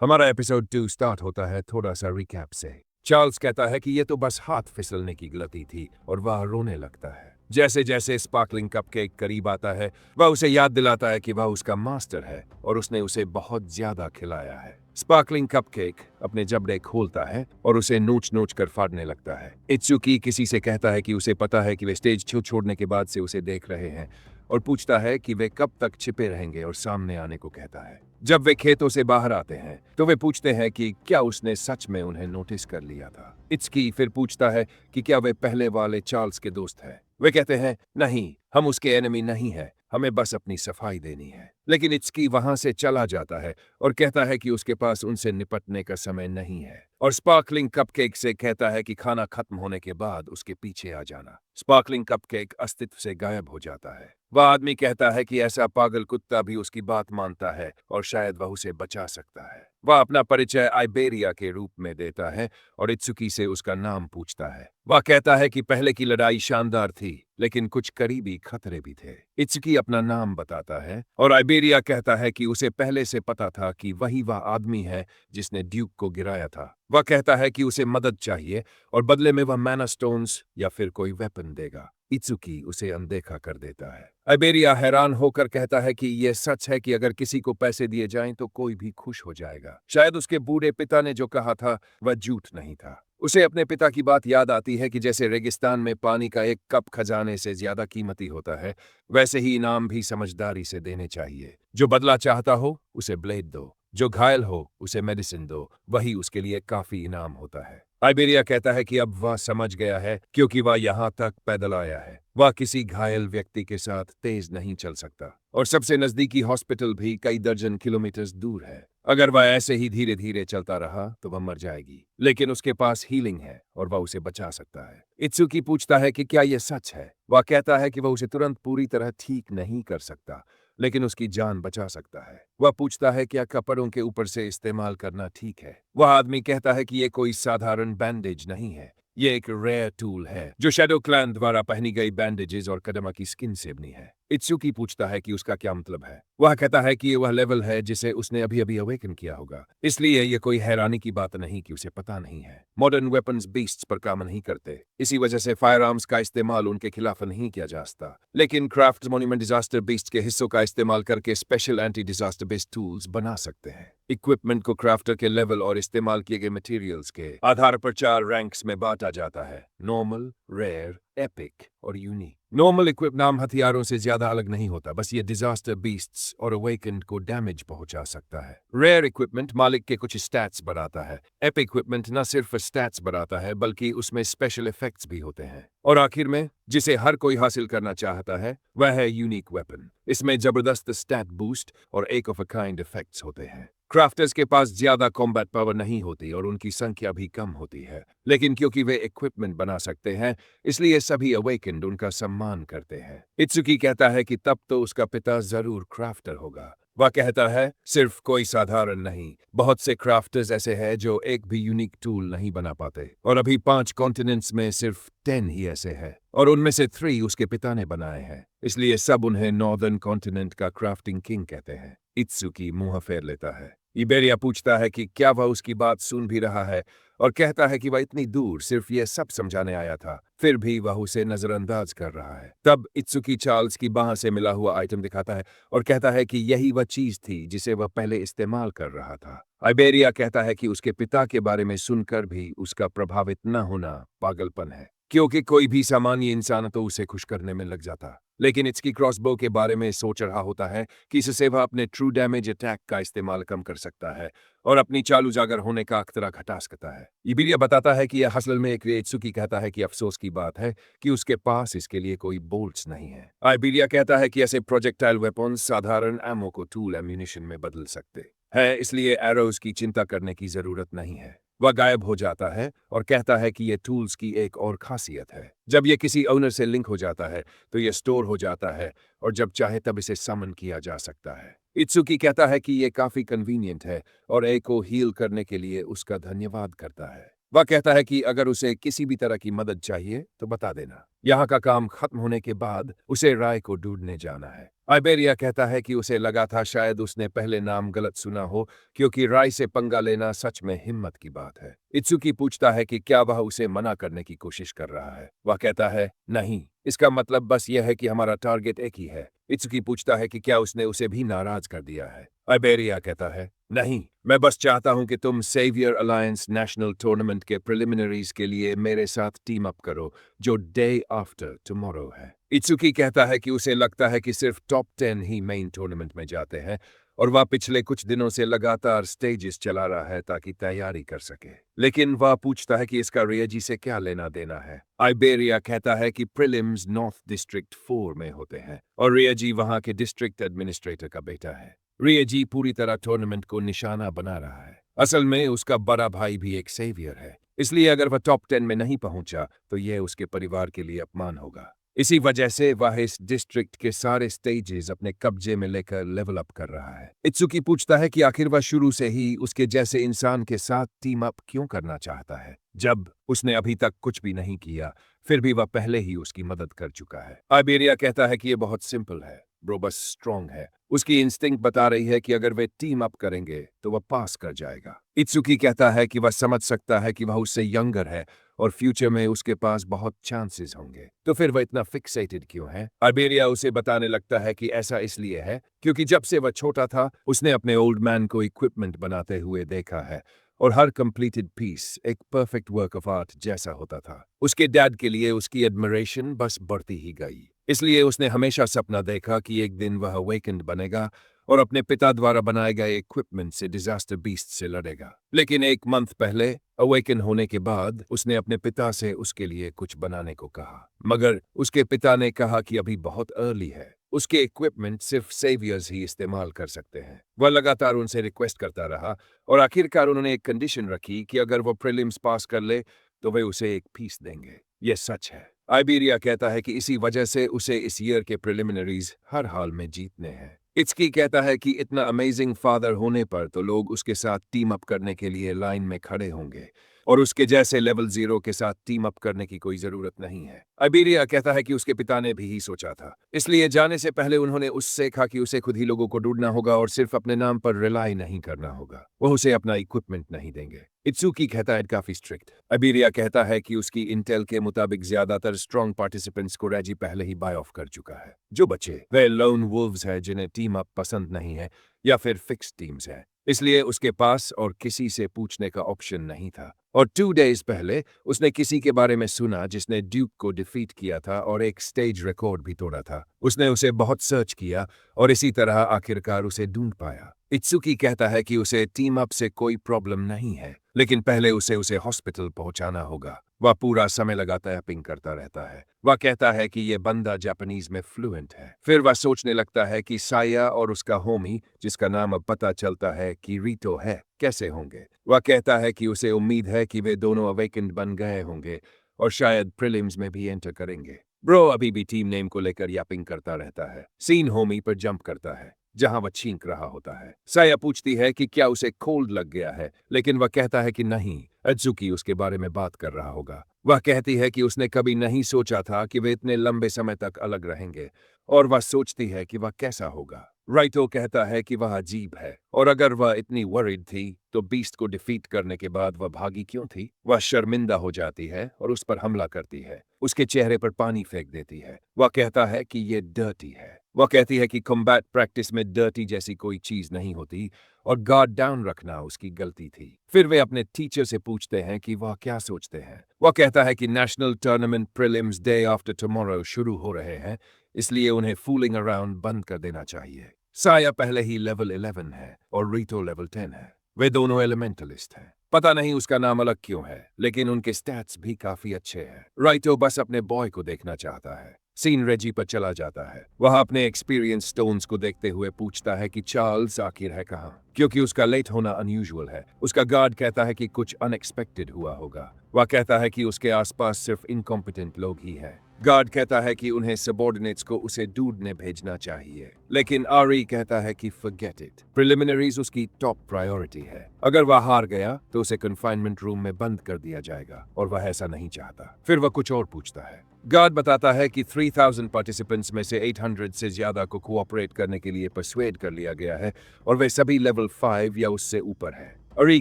हमारा episode 2 start होता है थोड़ा सा रिकैप से। चार्ल्स कहता है कि ये तो बस हाथ फिसलने की गलती थी और वह रोने लगता है। जैसे जैसे स्पार्कलिंग कपकेक करीब आता है, वह उसे याद दिलाता है कि वह उसका मास्टर है और उसने उसे बहुत ज्यादा खिलाया है। स्पार्कलिंग कपकेक अपने जबड़े खोलता है और उसे नोच नोच कर फाड़ने लगता है। इत्सुकी किसी से कहता है कि उसे पता है कि वे स्टेज छोड़ने के बाद से उसे देख रहे हैं और पूछता है कि वे कब तक छिपे रहेंगे और सामने आने को कहता है। जब वे खेतों से बाहर आते हैं तो वे पूछते हैं कि क्या उसने सच में उन्हें नोटिस कर लिया था। इत्सुकी फिर पूछता है कि क्या वे पहले वाले चार्ल्स के दोस्त हैं। वे कहते हैं नहीं, हम उसके एनिमी नहीं है, हमें बस अपनी सफाई देनी है। लेकिन इत्सुकी वहां से चला जाता है और कहता है कि उसके पास उनसे निपटने का समय नहीं है और स्पार्कलिंग कपकेक से कहता है कि खाना खत्म होने के बाद उसके पीछे आ जाना। स्पार्कलिंग कपकेक अस्तित्व से गायब हो जाता है। वह आदमी कहता है कि ऐसा पागल कुत्ता भी उसकी बात मानता है और शायद वह उसे बचा सकता है। वह अपना परिचय आइबेरिया के रूप में देता है और इत्सुकी से उसका नाम पूछता है। वह कहता है कि पहले की लड़ाई शानदार थी, लेकिन कुछ करीबी खतरे भी थे। इत्सुकी अपना नाम बताता है और आइबेरिया कहता है कि उसे पहले से पता था कि वही वह आदमी है जिसने ड्यूक को गिराया था। वह कहता है कि उसे मदद चाहिए और बदले में वह मैना स्टोन्स या फिर कोई वेपन देगा। इत्सुकी उसे अनदेखा कर देता है। आइबेरिया हैरान होकर कहता है कि यह सच है कि अगर किसी को पैसे दिए जाएं तो कोई भी खुश हो जाएगा। शायद उसके बूढ़े पिता ने जो कहा था वह झूठ नहीं था। उसे अपने पिता की बात याद आती है कि जैसे रेगिस्तान में पानी का एक कप खजाने से ज्यादा कीमती होता है, वैसे ही इनाम भी समझदारी से देने चाहिए। जो बदला चाहता हो उसे ब्लेड दो, जो घायल हो उसे मेडिसिन दो, वही उसके लिए काफी इनाम होता है। आइबेरिया कहता है कि अब वह समझ गया है क्योंकि वह यहाँ तक पैदल आया है। वह किसी घायल व्यक्ति के साथ तेज नहीं चल सकता और सबसे नजदीकी हॉस्पिटल भी कई दर्जन किलोमीटर दूर है। अगर वह ऐसे ही धीरे धीरे चलता रहा तो वह मर जाएगी, लेकिन उसके पास हीलिंग है और वह उसे बचा सकता है। इत्सुकी पूछता है कि क्या यह सच है। वह कहता है कि वह उसे तुरंत पूरी तरह ठीक नहीं कर सकता, लेकिन उसकी जान बचा सकता है। वह पूछता है क्या कपड़ों के ऊपर से इस्तेमाल करना ठीक है। वह आदमी कहता है कि यह कोई साधारण बैंडेज नहीं है, ये एक रेयर टूल है जो शैडो क्लैन द्वारा पहनी गई बैंडेजेस और कदमा की स्किन से बनी है। इत्सुकी पूछता है कि उसका क्या मतलब है। वह कहता है कि ये वह लेवल है जिसे उसने अभी अभी अवेकन किया होगा, इसलिए ये कोई हैरानी की बात नहीं कि उसे पता नहीं है। मॉडर्न वेपन्स बीस्ट्स पर काम नहीं करते, इसी वजह से फायर आर्म्स का इस्तेमाल उनके खिलाफ नहीं किया जा सकता। लेकिन क्राफ्ट मॉन्यूमेंट डिजास्टर बीस्ट के हिस्सों का इस्तेमाल करके special anti disaster based tools बना सकते हैं। इक्विपमेंट को क्राफ्टर के लेवल और इस्तेमाल किए गए मटेरियल्स के आधार पर 4 रैंक्स में बांटा जाता है: नॉर्मल, रेयर, एपिक और यूनिक। नॉर्मल इक्विप नाम हथियारों से ज्यादा अलग नहीं होता, बस ये डिजास्टर बीस्ट्स और अवेकेंड को डैमेज पहुंचा सकता है। रेयर इक्विपमेंट मालिक के कुछ स्टैट्स बढ़ाता है। एपिक इक्विपमेंट न सिर्फ स्टैट्स बढ़ाता है बल्कि उसमें स्पेशल इफेक्ट्स भी होते हैं। और आखिर में जिसे हर कोई हासिल करना चाहता है वह है यूनिक वेपन। इसमें जबरदस्त स्टैट बूस्ट और एक ऑफ अ काइंड इफेक्ट्स होते हैं। क्राफ्टर्स के पास ज्यादा कॉम्बैट पावर नहीं होती और उनकी संख्या भी कम होती है, लेकिन क्योंकि वे इक्विपमेंट बना सकते हैं इसलिए सभी अवेकेंड उनका सम्मान करते हैं। इत्सुकी कहता है कि तब तो उसका पिता जरूर क्राफ्टर होगा। वह कहता है सिर्फ कोई साधारण नहीं, बहुत से क्राफ्टर्स ऐसे हैं जो एक भी यूनिक टूल नहीं बना पाते और अभी 5 कॉन्टिनेंट्स में सिर्फ 10 ही ऐसे हैं और उनमें से 3 उसके पिता ने बनाए हैं, इसलिए सब उन्हें नॉर्दर्न कॉन्टिनेंट का क्राफ्टिंग किंग कहते हैं। इत्सुकी मुंह फेर लेता है। इबेरिया पूछता है कि क्या वह उसकी बात सुन भी रहा है और कहता है कि वह इतनी दूर सिर्फ यह सब समझाने आया था, फिर भी वह उसे नजरअंदाज कर रहा है। तब इत्सुकी चार्ल्स की बाह से मिला हुआ आइटम दिखाता है और कहता है कि यही वह चीज थी जिसे वह पहले इस्तेमाल कर रहा था। आइबेरिया कहता है कि उसके पिता के बारे में सुनकर भी उसका प्रभावित न होना पागलपन है, क्योंकि कोई भी सामान्य इंसान तो उसे खुश करने में लग जाता। लेकिन इसकी क्रॉसबो के बारे में सोच रहा होता है कि इससे वह अपने ट्रू डैमेज अटैक का इस्तेमाल कम कर सकता है और अपनी चालू जागर होने का खतरा घटा सकता है। इबिलिया बताता है कि यह असल में एक इत्सुकी कहता है कि अफसोस की बात है कि उसके पास इसके लिए कोई बोल्ट्स नहीं है। आइबिलिया कहता है कि ऐसे प्रोजेक्टाइल वेपन्स साधारण एमो को टूल एम्यूनिशन में बदल सकते हैं, इसलिए एरोज की चिंता करने की जरूरत नहीं है। वह गायब हो जाता है और कहता है कि यह टूल्स की एक और खासियत है। जब यह किसी ओनर से लिंक हो जाता है तो यह स्टोर हो जाता है और जब चाहे तब इसे समन किया जा सकता है। इत्सुकी कहता है कि यह काफी कन्वीनियंट है और ए को हील करने के लिए उसका धन्यवाद करता है। वह कहता है कि अगर उसे किसी भी तरह की मदद चाहिए तो बता देना। यहाँ का काम खत्म होने के बाद उसे राय को ढूंढने जाना है। आइबेरिया कहता है कि उसे लगा था शायद उसने पहले नाम गलत सुना हो, क्योंकि राय से पंगा लेना सच में हिम्मत की बात है। इत्सुकी पूछता है कि क्या वह उसे मना करने की कोशिश कर रहा है। वह कहता है, नहीं, इसका मतलब बस यह है कि हमारा टारगेट एक ही है। इत्सुकी पूछता है कि क्या उसने उसे भी नाराज कर दिया है। आइबेरिया कहता है, नहीं, मैं बस चाहता हूं कि तुम सेवियर अलायंस नेशनल टूर्नामेंट के प्रिलिमिनरीज के लिए मेरे साथ टीम अप करो, जो डे आफ्टर टुमारो है। इत्सुकी कहता है कि उसे लगता है कि सिर्फ टॉप 10 ही मेन टूर्नामेंट में जाते हैं, और वह पिछले कुछ दिनों से लगातार स्टेजेस चला रहा है ताकि तैयारी कर सके। लेकिन वह पूछता है कि इसका रियाजी से क्या लेना देना है। आइबेरिया कहता है कि प्रीलिम्स नॉर्थ डिस्ट्रिक्ट 4 में होते हैं और रियाजी वहां के डिस्ट्रिक्ट एडमिनिस्ट्रेटर का बेटा है। रियाजी पूरी तरह टूर्नामेंट को निशाना बना रहा है। असल में उसका बड़ा भाई भी एक सेवियर है, इसलिए अगर वह टॉप 10 में नहीं पहुंचा तो यह उसके परिवार के लिए अपमान होगा। इसी वजह से वह इस डिस्ट्रिक्ट के सारे स्टेजेस अपने कब्जे में लेकर लेवल अप कर रहा है। इत्सुकी पूछता है कि आखिर वह शुरू से ही उसके जैसे इंसान के साथ टीम अप क्यों करना चाहता है, जब उसने अभी तक कुछ भी नहीं किया, फिर भी वह पहले ही उसकी मदद कर चुका है। आइबेरिया कहता है कि यह बहुत सिंपल है, ब्रो बस स्ट्रांग है। उसकी इंस्टिंक्ट बता रही है कि अगर वे टीम अप करेंगे तो वह पास कर जाएगा। इत्सुकी कहता है कि वह समझ सकता है कि वह उससे यंगर है और फ्यूचर में उसके पास बहुत चांसेस होंगे, तो फिर वह इतना फिक्सेटेड क्यों है। आइबेरिया उसे बताने लगता है कि ऐसा इसलिए है क्योंकि जब से वह छोटा था उसने अपने ओल्ड मैन को इक्विपमेंट बनाते हुए देखा है, और हर कंप्लीटेड पीस एक परफेक्ट वर्क ऑफ आर्ट जैसा होता था। उसके डैड के लिए उसकी एडमिरेशन बस बढ़ती ही गई, इसलिए उसने हमेशा सपना देखा कि एक दिन वह अवेकेंड बनेगा और अपने पिता द्वारा बनाए गए इक्विपमेंट से डिजास्टर बीस्ट से लड़ेगा। लेकिन एक मंथ पहले अवेकन होने के बाद उसने अपने पिता से उसके लिए कुछ बनाने को कहा, मगर उसके पिता ने कहा कि अभी बहुत अर्ली है, उसके इक्विपमेंट सिर्फ सेवियर्स ही इस्तेमाल कर सकते हैं। वह लगातार उनसे रिक्वेस्ट करता रहा और आखिरकार उन्होंने एक कंडीशन रखी कि अगर वो प्रीलिम्स पास कर ले तो वे उसे एक पीस देंगे। यह सच है। आइबेरिया कहता है कि इसी वजह से उसे इस ईयर के प्रिलिमिनरीज हर हाल में जीतने हैं। इत्सुकी कहता है कि इतना अमेजिंग फादर होने पर तो लोग उसके साथ टीम अप करने के लिए लाइन में खड़े होंगे, और उसके जैसे लेवल 0 के साथ टीम अप करने की कोई जरूरत नहीं है। आइबेरिया कहता है कि उसके पिता ने भी ही सोचा था, इसलिए जाने से पहले उन्होंने उससे कहा कि उसे खुद ही लोगों को ढूंढना होगा और सिर्फ अपने नाम पर रिलाई नहीं करना होगा। वह उसे अपना इक्विपमेंट नहीं देंगे। इत्सुकी कहता है काफी स्ट्रिक्ट। आइबेरिया कहता है कि उसकी इंटेल के मुताबिक ज्यादातर स्ट्रॉन्ग पार्टिसिपेंट्स को रेजी पहले ही बाय ऑफ कर चुका है। जो बचे वे लोन वुल्व्स है जिन्हें टीम अप पसंद नहीं है, या फिर फिक्स टीम्स है, इसलिए उसके पास और किसी से पूछने का ऑप्शन नहीं था। और 2 डेज पहले उसने किसी के बारे में सुना जिसने ड्यूक को डिफीट किया था और एक स्टेज रिकॉर्ड भी तोड़ा था। उसने उसे बहुत सर्च किया और इसी तरह आखिरकार उसे ढूंढ पाया। इत्सुकी कहता है कि उसे टीम अप से कोई प्रॉब्लम नहीं है, लेकिन पहले उसे हॉस्पिटल पहुंचाना होगा। वह पूरा समय लगातार टैपिंग करता रहता है। वह कहता है कि यह बंदा जापानीज में फ्लुएंट है। फिर वह सोचने लगता है कि साया और उसका होमी, जिसका नाम अब पता चलता है कि रीटो है, कैसे होंगे। वह कहता है कि उसे उम्मीद है कि वे दोनों अवेकेंड बन गए होंगे और शायद प्रीलिम्स में भी एंटर करेंगे। ब्रो अभी भी टीम नेम को लेकर यापिंग करता रहता है। सीन होमी पर जंप करता है जहां वह छींक रहा होता है। साया पूछती है कि क्या उसे कोल्ड लग गया है, लेकिन वह कहता है कि नहीं, इत्सुकी उसके बारे में बात कर रहा होगा। वह कहती है कि उसने कभी नहीं सोचा था कि वे इतने लंबे समय तक अलग रहेंगे, और वह सोचती है कि वह कैसा होगा। राइटो कहता है कि वह अजीब है, और अगर वह इतनी वरीड थी तो बीस्ट को डिफीट करने के बाद वह भागी क्यों थी। वह शर्मिंदा हो जाती है और उस पर हमला करती है, उसके चेहरे पर पानी फेंक देती है। वह कहता है कि ये डर्टी है। वह कहती है कि कॉम्बैट प्रैक्टिस में डर्टी जैसी कोई चीज नहीं होती और गार्ड डाउन रखना उसकी गलती थी। फिर वे अपने टीचर से पूछते हैं कि वह क्या सोचते हैं। वह कहता है कि national tournament prelims day after tomorrow शुरू हो रहे हैं, इसलिए उन्हें फूलिंग अराउंड बंद कर देना चाहिए। साया पहले ही लेवल 11 है और रीटो लेवल 10 है। वे दोनों एलिमेंटलिस्ट हैं। पता नहीं उसका नाम अलग क्यों है, लेकिन उनके स्टैट्स भी काफी अच्छे हैं। राइटो बस अपने बॉय को देखना चाहता है। सीन रेजी पर चला जाता है। वह अपने एक्सपीरियंस स्टोन्स को देखते हुए पूछता है कि चार्ल्स आखिर है कहाँ, क्योंकि उसका लेट होना अनयूजुअल है। उसका गार्ड कहता है कि कुछ अनएक्सपेक्टेड हुआ होगा। वह कहता है कि उसके आसपास सिर्फ इनकॉम्पिटेंट लोग ही हैं। गार्ड कहता है कि उन्हें सबॉर्डिनेट्स को उसे ढूंढने भेजना चाहिए, लेकिन आरी कहता है कि फॉरगेट इट, प्रिलिमिनरीज उसकी टॉप प्रायोरिटी है। अगर वह हार गया तो उसे कन्फाइनमेंट रूम में बंद कर दिया जाएगा और वह ऐसा नहीं चाहता। फिर वह कुछ और पूछता है। गार्ड बताता है कि 3000 पार्टिसिपेंट्स में से 800 से ज्यादा को कोऑपरेट करने के लिए परसुएड कर लिया गया है और वे सभी लेवल 5 या उससे ऊपर है। अरी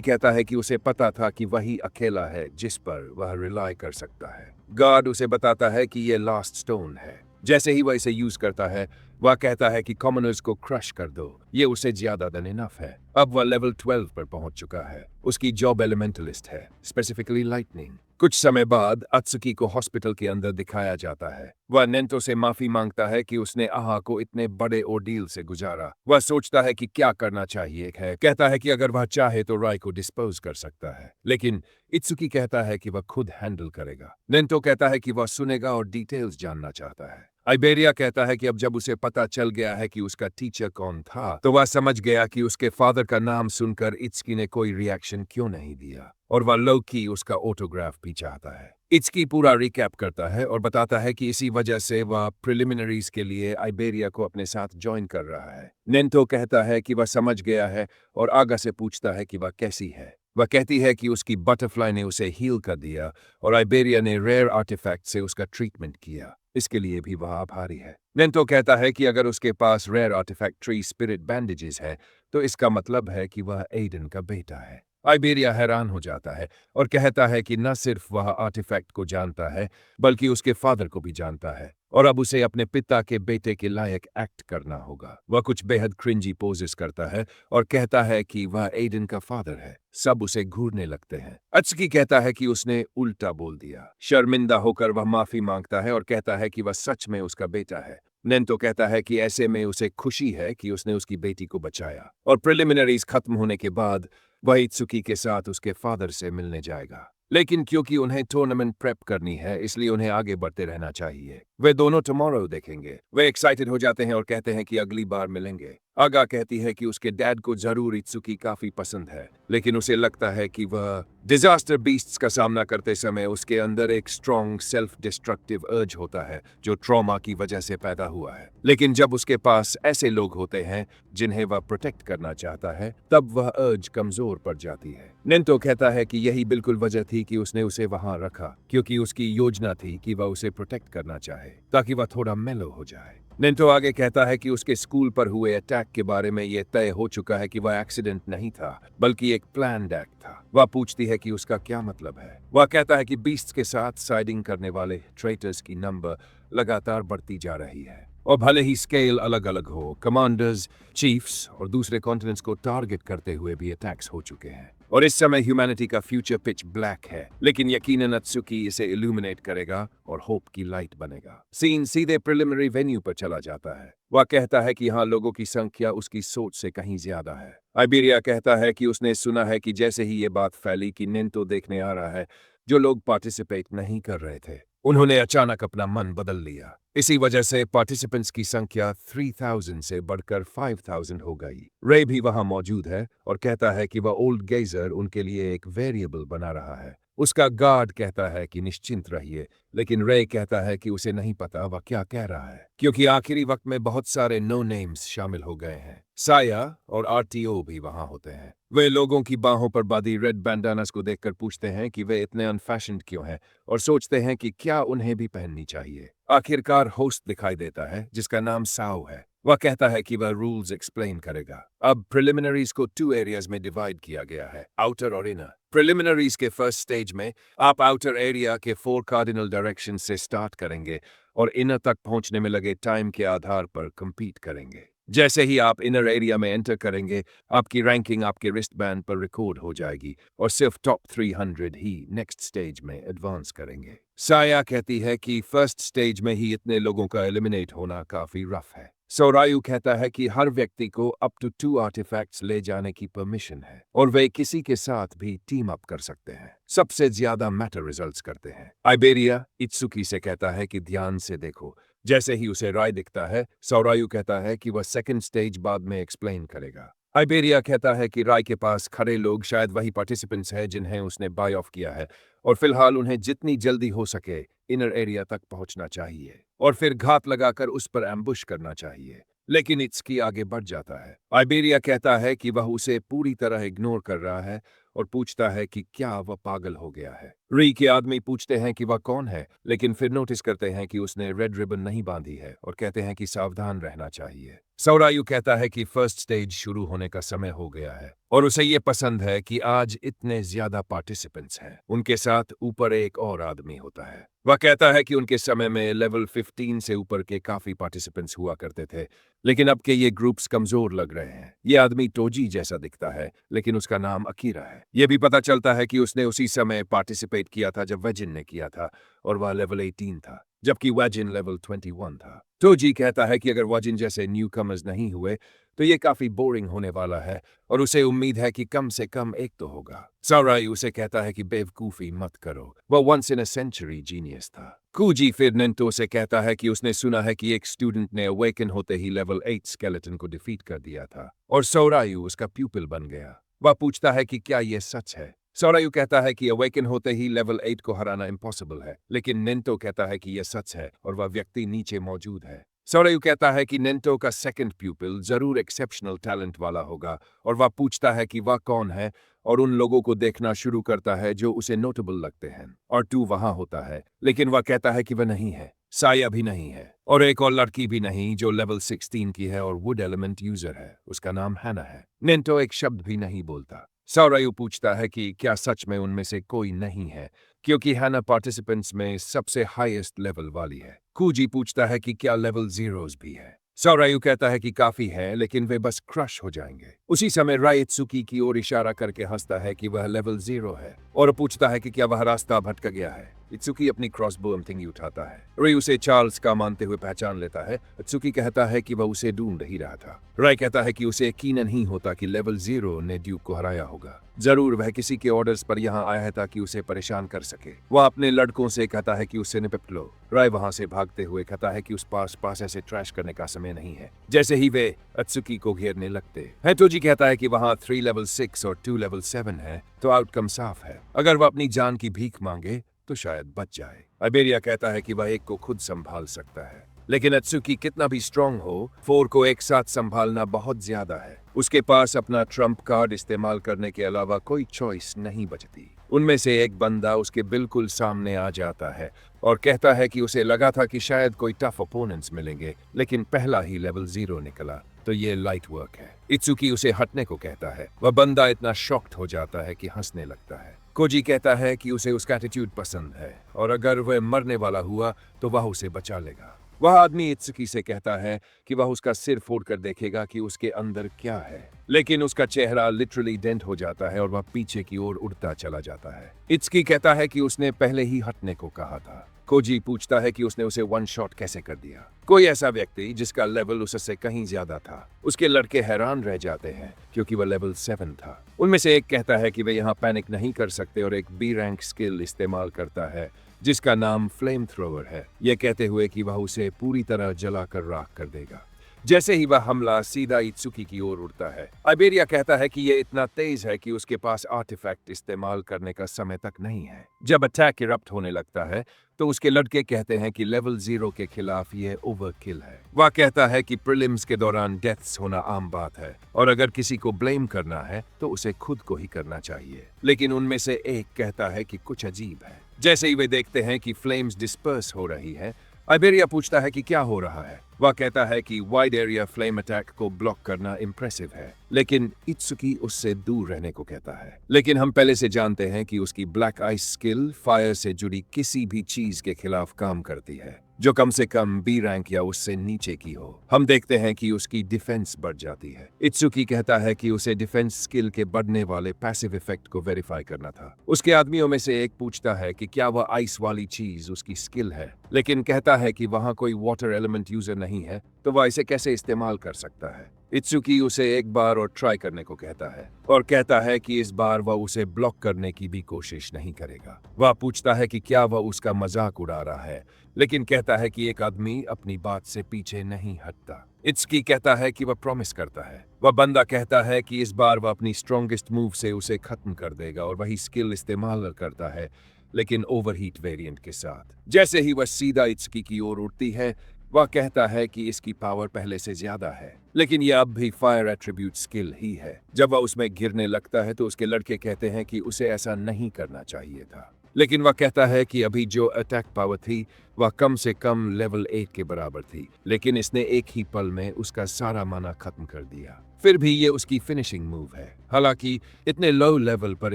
कहता है कि उसे पता था कि वही अकेला है जिस पर वह रिलाई कर सकता है। गार्ड उसे बताता है कि यह लास्ट स्टोन है। जैसे ही वह इसे यूज करता है, वह कहता है कि कॉमनर्स को क्रश कर दो, ये उसे ज्यादा देन इनफ है। अब वह लेवल 12 पर पहुंच चुका है। उसकी जॉब एलिमेंटलिस्ट है, स्पेसिफिकली लाइटनिंग। कुछ समय बाद अत्सुकी को हॉस्पिटल के अंदर दिखाया जाता है। वह नेंटो से माफी मांगता है कि उसने आहा को इतने बड़े ओर्डील से गुजारा। वह सोचता है कि क्या करना चाहिए है। कहता है कि अगर वह चाहे तो राय को डिस्पोज कर सकता है, लेकिन इत्सुकी कहता है कि वह खुद हैंडल करेगा। नेंटो कहता है कि वह सुनेगा और डिटेल्स जानना चाहता है। आइबेरिया कहता है कि अब जब उसे पता चल गया है कि उसका टीचर कौन था, तो वह समझ गया कि उसके फादर का नाम सुनकर इत्सुकी ने कोई रिएक्शन क्यों नहीं दिया, और वह लोकी उसका ऑटोग्राफ भी चाहता है। इत्सुकी पूरा रिकैप करता है और बताता है कि इसी वजह से वह प्रिलिमिनरीज के लिए आइबेरिया को अपने साथ ज्वाइन कर रहा है। नेंटो कहता है कि वह समझ गया है और आगा से पूछता है कि वह कैसी है। वह कहती है कि उसकी बटरफ्लाई ने उसे हील कर दिया और आइबेरिया ने रेयर आर्टिफैक्ट से उसका ट्रीटमेंट किया। इसके लिए भी वह आभारी है। नेंटो कहता है कि अगर उसके पास rare artifact tree spirit bandages है, तो इसका मतलब है कि वह एडन का बेटा है। आइबेरिया हैरान हो जाता है और कहता है कि न सिर्फ वह आर्टिफैक्ट को जानता है, बल्कि उसके फादर को भी जानता है, और अब उसे अपने पिता के बेटे के लायक एक्ट करना होगा। वह कुछ बेहद क्रिंजी पोजेस करता है और कहता है कि वह एडन का फादर है। सब उसे घूरने लगते हैं। अत्सुकी कहता है कि उसने उल्टा बोल दिया। शर्मिंदा होकर वह माफी मांगता है और कहता है कि वह सच में उसका बेटा है। नेंटो कहता है कि ऐसे में उसे खुशी है कि उसने उसकी बेटी को बचाया, और प्रिलिमिनरीज खत्म होने के बाद वह इत्सुकी के साथ उसके फादर से मिलने जाएगा। लेकिन क्योंकि उन्हें टूर्नामेंट प्रेप करनी है, इसलिए उन्हें आगे बढ़ते रहना चाहिए। वे दोनों टुमारो देखेंगे। वे एक्साइटेड हो जाते हैं और कहते हैं कि अगली बार मिलेंगे। आगा कहती है कि उसके डैड को जरूर इत्सुकी काफी पसंद है, लेकिन उसे लगता है कि वह डिजास्टर बीस्ट्स का सामना करते समय उसके अंदर एक स्ट्रॉन्ग सेल्फ डिस्ट्रक्टिव अर्ज होता है जो ट्रॉमा की वजह से पैदा हुआ है। लेकिन जब उसके पास ऐसे लोग होते हैं जिन्हें वह प्रोटेक्ट करना चाहता है, तब वह अर्ज कमजोर पड़ जाती है। नेंटो कहता है कि यही बिल्कुल वजह थी कि उसने उसे वहां रखा, क्योंकि उसकी योजना थी कि वह उसे प्रोटेक्ट करना चाहे ताकि वह थोड़ा मेलो हो जाए। नेंटो आगे कहता है कि उसके स्कूल पर हुए अटैक के बारे में यह तय हो चुका है कि वह एक्सीडेंट नहीं था, बल्कि एक प्लान्ड एक्ट था। वह पूछती है कि उसका क्या मतलब है। वह कहता है कि बीस्ट्स के साथ साइडिंग करने वाले ट्रेटर्स की नंबर लगातार बढ़ती जा रही है, और भले ही स्केल अलग अलग हो, कमांडर्स, चीफ्स और दूसरे कॉन्टिनेंट्स को टारगेट करते हुए भी अटैक्स हो चुके हैं, और इस समय ह्यूमैनिटी का फ्यूचर पिच ब्लैक है। लेकिन यकीनन अत्सुकी इसे इल्यूमिनेट करेगा और होप की लाइट बनेगा। सीन सीधे प्रिलिमिनरी वेन्यू पर चला जाता है। वह कहता है कि यहाँ लोगों की संख्या उसकी सोच से कहीं ज्यादा है। आइबेरिया कहता है कि उसने सुना है कि जैसे ही ये बात फैली कि नेंटो देखने आ रहा है, जो लोग पार्टिसिपेट नहीं कर रहे थे, उन्होंने अचानक अपना मन बदल लिया। इसी वजह से पार्टिसिपेंट्स की संख्या 3000 से बढ़कर 5000 हो गई। रे भी वहां मौजूद है और कहता है कि वह ओल्ड गेजर उनके लिए एक वेरिएबल बना रहा है। उसका गार्ड कहता है कि निश्चिंत रहिए, लेकिन रे कहता है कि उसे नहीं पता वह क्या कह रहा है, क्योंकि आखिरी वक्त में बहुत सारे नो नेम्स शामिल हो गए हैं। साया और आरटीओ भी वहां होते हैं। वे लोगों की बाहों पर बांधी रेड बैंडानास को देखकर पूछते हैं कि वे इतने अनफैशन्ड क्यों हैं, और सोचते हैं कि क्या उन्हें भी पहननी चाहिए। आखिरकार होस्ट दिखाई देता है जिसका नाम साओ है। वह कहता है कि वह रूल्स एक्सप्लेन करेगा। अब प्रिलिमिनरीज को 2 एरियाज में डिवाइड किया गया है, आउटर और इनर। प्रिलिमिनरीज के फर्स्ट स्टेज में आप आउटर एरिया के 4 कार्डिनल डायरेक्शन से स्टार्ट करेंगे और इनर तक पहुंचने में लगे टाइम के आधार पर compete करेंगे। जैसे ही आप इनर एरिया में एंटर करेंगे, आपकी रैंकिंग आपके रिस्ट बैंड पर रिकॉर्ड हो जाएगी और सिर्फ टॉप 300 ही नेक्स्ट स्टेज में एडवांस करेंगे। साया कहती है कि फर्स्ट स्टेज में ही इतने लोगों का एलिमिनेट होना काफी रफ है। सोरायु कहता है कि हर व्यक्ति को अप टू 2 आर्टिफैक्ट्स ले जाने की परमिशन है और वे किसी के साथ भी टीम अप कर सकते हैं। सबसे ज्यादा मैटर रिजल्ट्स करते हैं। आइबेरिया इत्सुकी से कहता है कि ध्यान से देखो। जैसे ही उसे राय दिखता है, सोरायु कहता है कि वह सेकंड स्टेज बाद में एक्सप्लेन करेगा। आइबेरिया कहता है कि राय के पास खड़े लोग शायद वही पार्टिसिपेंट्स हैं जिन्हें उसने बाय ऑफ किया है और फिलहाल उन्हें जितनी जल्दी हो सके इनर एरिया तक पहुंचना चाहिए और फिर घात लगाकर उस पर एम्बुश करना चाहिए। लेकिन इट्सकी आगे बढ़ जाता है। आइबेरिया कहता है कि वह उसे पूरी तरह इग्नोर कर रहा है और पूछता है कि क्या वह पागल हो गया है। री के आदमी पूछते हैं कि वह कौन है, लेकिन फिर नोटिस करते हैं कि उसने रेड रिबन नहीं बांधी है और कहते हैं कि सावधान रहना चाहिए। सौरायु कहता है कि फर्स्ट स्टेज शुरू होने का समय हो गया है और उसे ये पसंद है कि आज इतने ज्यादा पार्टिसिपेंट्स हैं। उनके साथ ऊपर एक और आदमी होता है। वह कहता है कि उनके समय में लेवल 15 से ऊपर के काफी पार्टिसिपेंट्स हुआ करते थे, लेकिन अब के ये ग्रुप्स कमजोर लग रहे हैं। ये आदमी टोजी जैसा दिखता है, लेकिन उसका नाम अकीरा है। ये भी पता चलता है कि उसने उसी समय पार्टिसिपेट किया था जब वेजिन ने किया था और वह लेवल 18 था, जबकि वेजिन लेवल 21 था। टोजी कहता है कि अगर वेजिन जैसे न्यू कमर्स नहीं हुए तो ये काफी बोरिंग होने वाला है और उसे उम्मीद है कि कम से कम एक तो होगा। सौराई उसे कहता है कि बेवकूफी मत करो, वह once in a century genius था। कूजी फिर नेंटो से कहता है कि उसने सुना है कि एक स्टूडेंट ने अवेकन होते ही लेवल 8 स्केलेटन को डिफीट कर दिया था और सौरायु उसका प्यूपिल बन गया। वह पूछता है कि क्या यह सच है। सौरायु कहता है कि अवेकन होते ही लेवल 8 को हराना इम्पॉसिबल है, लेकिन नेंटो कहता है कि यह सच है और वह व्यक्ति नीचे मौजूद है। सौरायु कहता है कि नेंटो का सेकंड प्यूपिल जरूर एक्सेप्शनल टैलेंट वाला होगा और वह पूछता है कि वह कौन है और उन लोगों को देखना शुरू करता है जो उसे नोटेबल लगते हैं। और 2 वहां होता है, लेकिन वह कहता है कि वह नहीं है। साया भी नहीं है और एक और लड़की भी नहीं जो लेवल 16 की है और वुड एलिमेंट यूजर है। उसका नाम हैना है। नेंटो एक शब्द भी नहीं बोलता। सौरायु पूछता है कि क्या सच में उनमें से कोई नहीं है, क्योंकि हैना पार्टिसिपेंट्स में सबसे हाईएस्ट लेवल वाली है। कूजी पूछता है कि क्या लेवल 0s भी है। सौरायु कहता है कि काफी है, लेकिन वे बस क्रश हो जाएंगे। उसी समय राय इत्सुकी की ओर इशारा करके हंसता है कि वह लेवल 0 है और पूछता है कि क्या वह रास्ता भटक गया है। इत्सुकी अपनी क्रॉसबो एमथिंग उठाता है। रे उसे चार्ल्स का मानते हुए पहचान लेता है। इत्सुकी कहता है कि वह उसे ढूंढ ही रहा था। राय कहता है कि उसे यकीन नहीं होता कि लेवल 0 ने ड्यूक को हराया होगा। जरूर वह किसी के ऑर्डर्स पर यहाँ आया है ताकि उसे परेशान कर सके। वह अपने लड़कों से कहता है कि उसे निपट लो। राय वहां से भागते हुए कहता है कि उस पास ऐसे ट्रैश करने का समय नहीं है। जैसे ही वे इत्सुकी को घेरने लगते हैं, टोजी कहता है कि वहां 3 लेवल 6 और 2 लेवल 7 है, तो आउटकम साफ है। अगर वह अपनी जान की भीख मांगे तो शायद बच जाए। आइबेरिया कहता है कि वह एक को खुद संभाल सकता है, लेकिन इत्सुकी कितना भी स्ट्रांग हो, 4 को एक साथ संभालना बहुत ज्यादा है। उसके पास अपना ट्रम्प कार्ड इस्तेमाल करने के अलावा कोई चॉइस नहीं बचती। उनमें से एक बंदा उसके बिल्कुल सामने आ जाता है और कहता है कि उसे लगा था कि शायद कोई टफ ओपोनेंट्स मिलेंगे, लेकिन पहला ही लेवल 0 निकला, तो ये लाइट वर्क है। इत्सुकी उसे हटने को कहता है। वह बंदा इतना शॉक्ड हो जाता है कि हंसने लगता है। कोजी कहता है कि उसे उसका एटीट्यूड पसंद है और अगर वह मरने वाला हुआ तो वह उसे बचा लेगा। वह आदमी इत्सुकी से कहता है कि वह उसका सिर फोड़कर देखेगा कि उसके अंदर क्या है, लेकिन उसका चेहरा लिटरली डेंट हो जाता है और वह पीछे की ओर उड़ता चला जाता है। इत्सुकी कहता है कि उसने पहले ही हटने को कहा था। कोजी पूछता है कि उसने उसे 1 शॉट कैसे कर दिया। कोई ऐसा व्यक्ति जिसका लेवल उससे कहीं ज्यादा था। उसके लड़के हैरान रह जाते हैं क्योंकि वह लेवल 7 था। उनमें से एक कहता है कि वे यहाँ पैनिक नहीं कर सकते और एक बी रैंक स्किल इस्तेमाल करता है जिसका नाम फ्लेम थ्रोवर है, यह कहते हुए कि वह उसे पूरी तरह जलाकर राख कर देगा। जैसे ही वह हमला सीधा इत्सुकी की ओर उड़ता है। आइबेरिया कहता है कि यह इतना तेज है कि उसके पास आर्टिफैक्ट इस्तेमाल करने का समय तक नहीं है। जब अटैक इरप्ट होने लगता है तो उसके लड़के कहते हैं कि लेवल 0 के खिलाफ यह ओवरकिल है। वह कहता है कि प्रीलिम्स के दौरान डेथ्स होना आम बात है और अगर किसी को ब्लेम करना है तो उसे खुद को ही करना चाहिए, लेकिन उनमें से एक कहता है कि कुछ अजीब है। जैसे ही वे देखते हैं कि फ्लेम्स डिस्पर्स हो रही है, आइबेरिया पूछता है कि क्या हो रहा है। वह कहता है कि वाइड एरिया फ्लेम अटैक को ब्लॉक करना इम्प्रेसिव है, लेकिन इत्सुकी उससे दूर रहने को कहता है। लेकिन हम पहले से जानते हैं कि उसकी ब्लैक आइस स्किल फायर से जुड़ी किसी भी चीज के खिलाफ काम करती है जो कम से कम बी रैंक या उससे नीचे की हो। हम देखते हैं कि उसकी डिफेंस बढ़ जाती है। इत्सुकी कहता है कि उसे डिफेंस स्किल के बढ़ने वाले पैसिव इफेक्ट को वेरीफाई करना था। उसके आदमियों में से एक पूछता है कि क्या वह आइस वाली चीज उसकी स्किल है, लेकिन कहता है कि वहां कोई वाटर एलिमेंट यूजर नहीं नहीं है तो वह इसे कैसे इस्तेमाल कर सकता है। इत्सुकी उसे एक बार और ट्राई करने को कहता है और कहता है कि इस बार वह उसे ब्लॉक करने की भी कोशिश नहीं करेगा। वह पूछता है कि क्या वह उसका मजाक उड़ा रहा है, लेकिन कहता है कि एक आदमी अपनी बात से पीछे नहीं हटता। इत्सुकी कहता है कि वह प्रॉमिस करता है। वह बंदा कहता है कि इस बार वह अपनी स्ट्रॉन्गेस्ट मूव से उसे खत्म कर देगा और वही स्किल इस्तेमाल करता है, लेकिन ओवरहीट वेरिएंट के साथ। जैसे ही वह सीधा इत्सुकी की ओर उड़ती है, वह कहता है कि इसकी पावर पहले से ज्यादा है, लेकिन यह अब भी फायर एट्रीब्यूट स्किल ही है। जब वह उसमें गिरने लगता है तो उसके लड़के कहते हैं कि उसे ऐसा नहीं करना चाहिए था, लेकिन वह कहता है कि अभी जो अटैक पावर थी वह कम से कम लेवल 8 के बराबर थी, लेकिन इसने एक ही पल में उसका सारा माना खत्म कर दिया। फिर भी ये उसकी फिनिशिंग मूव है। हालांकि इतने लो लेवल पर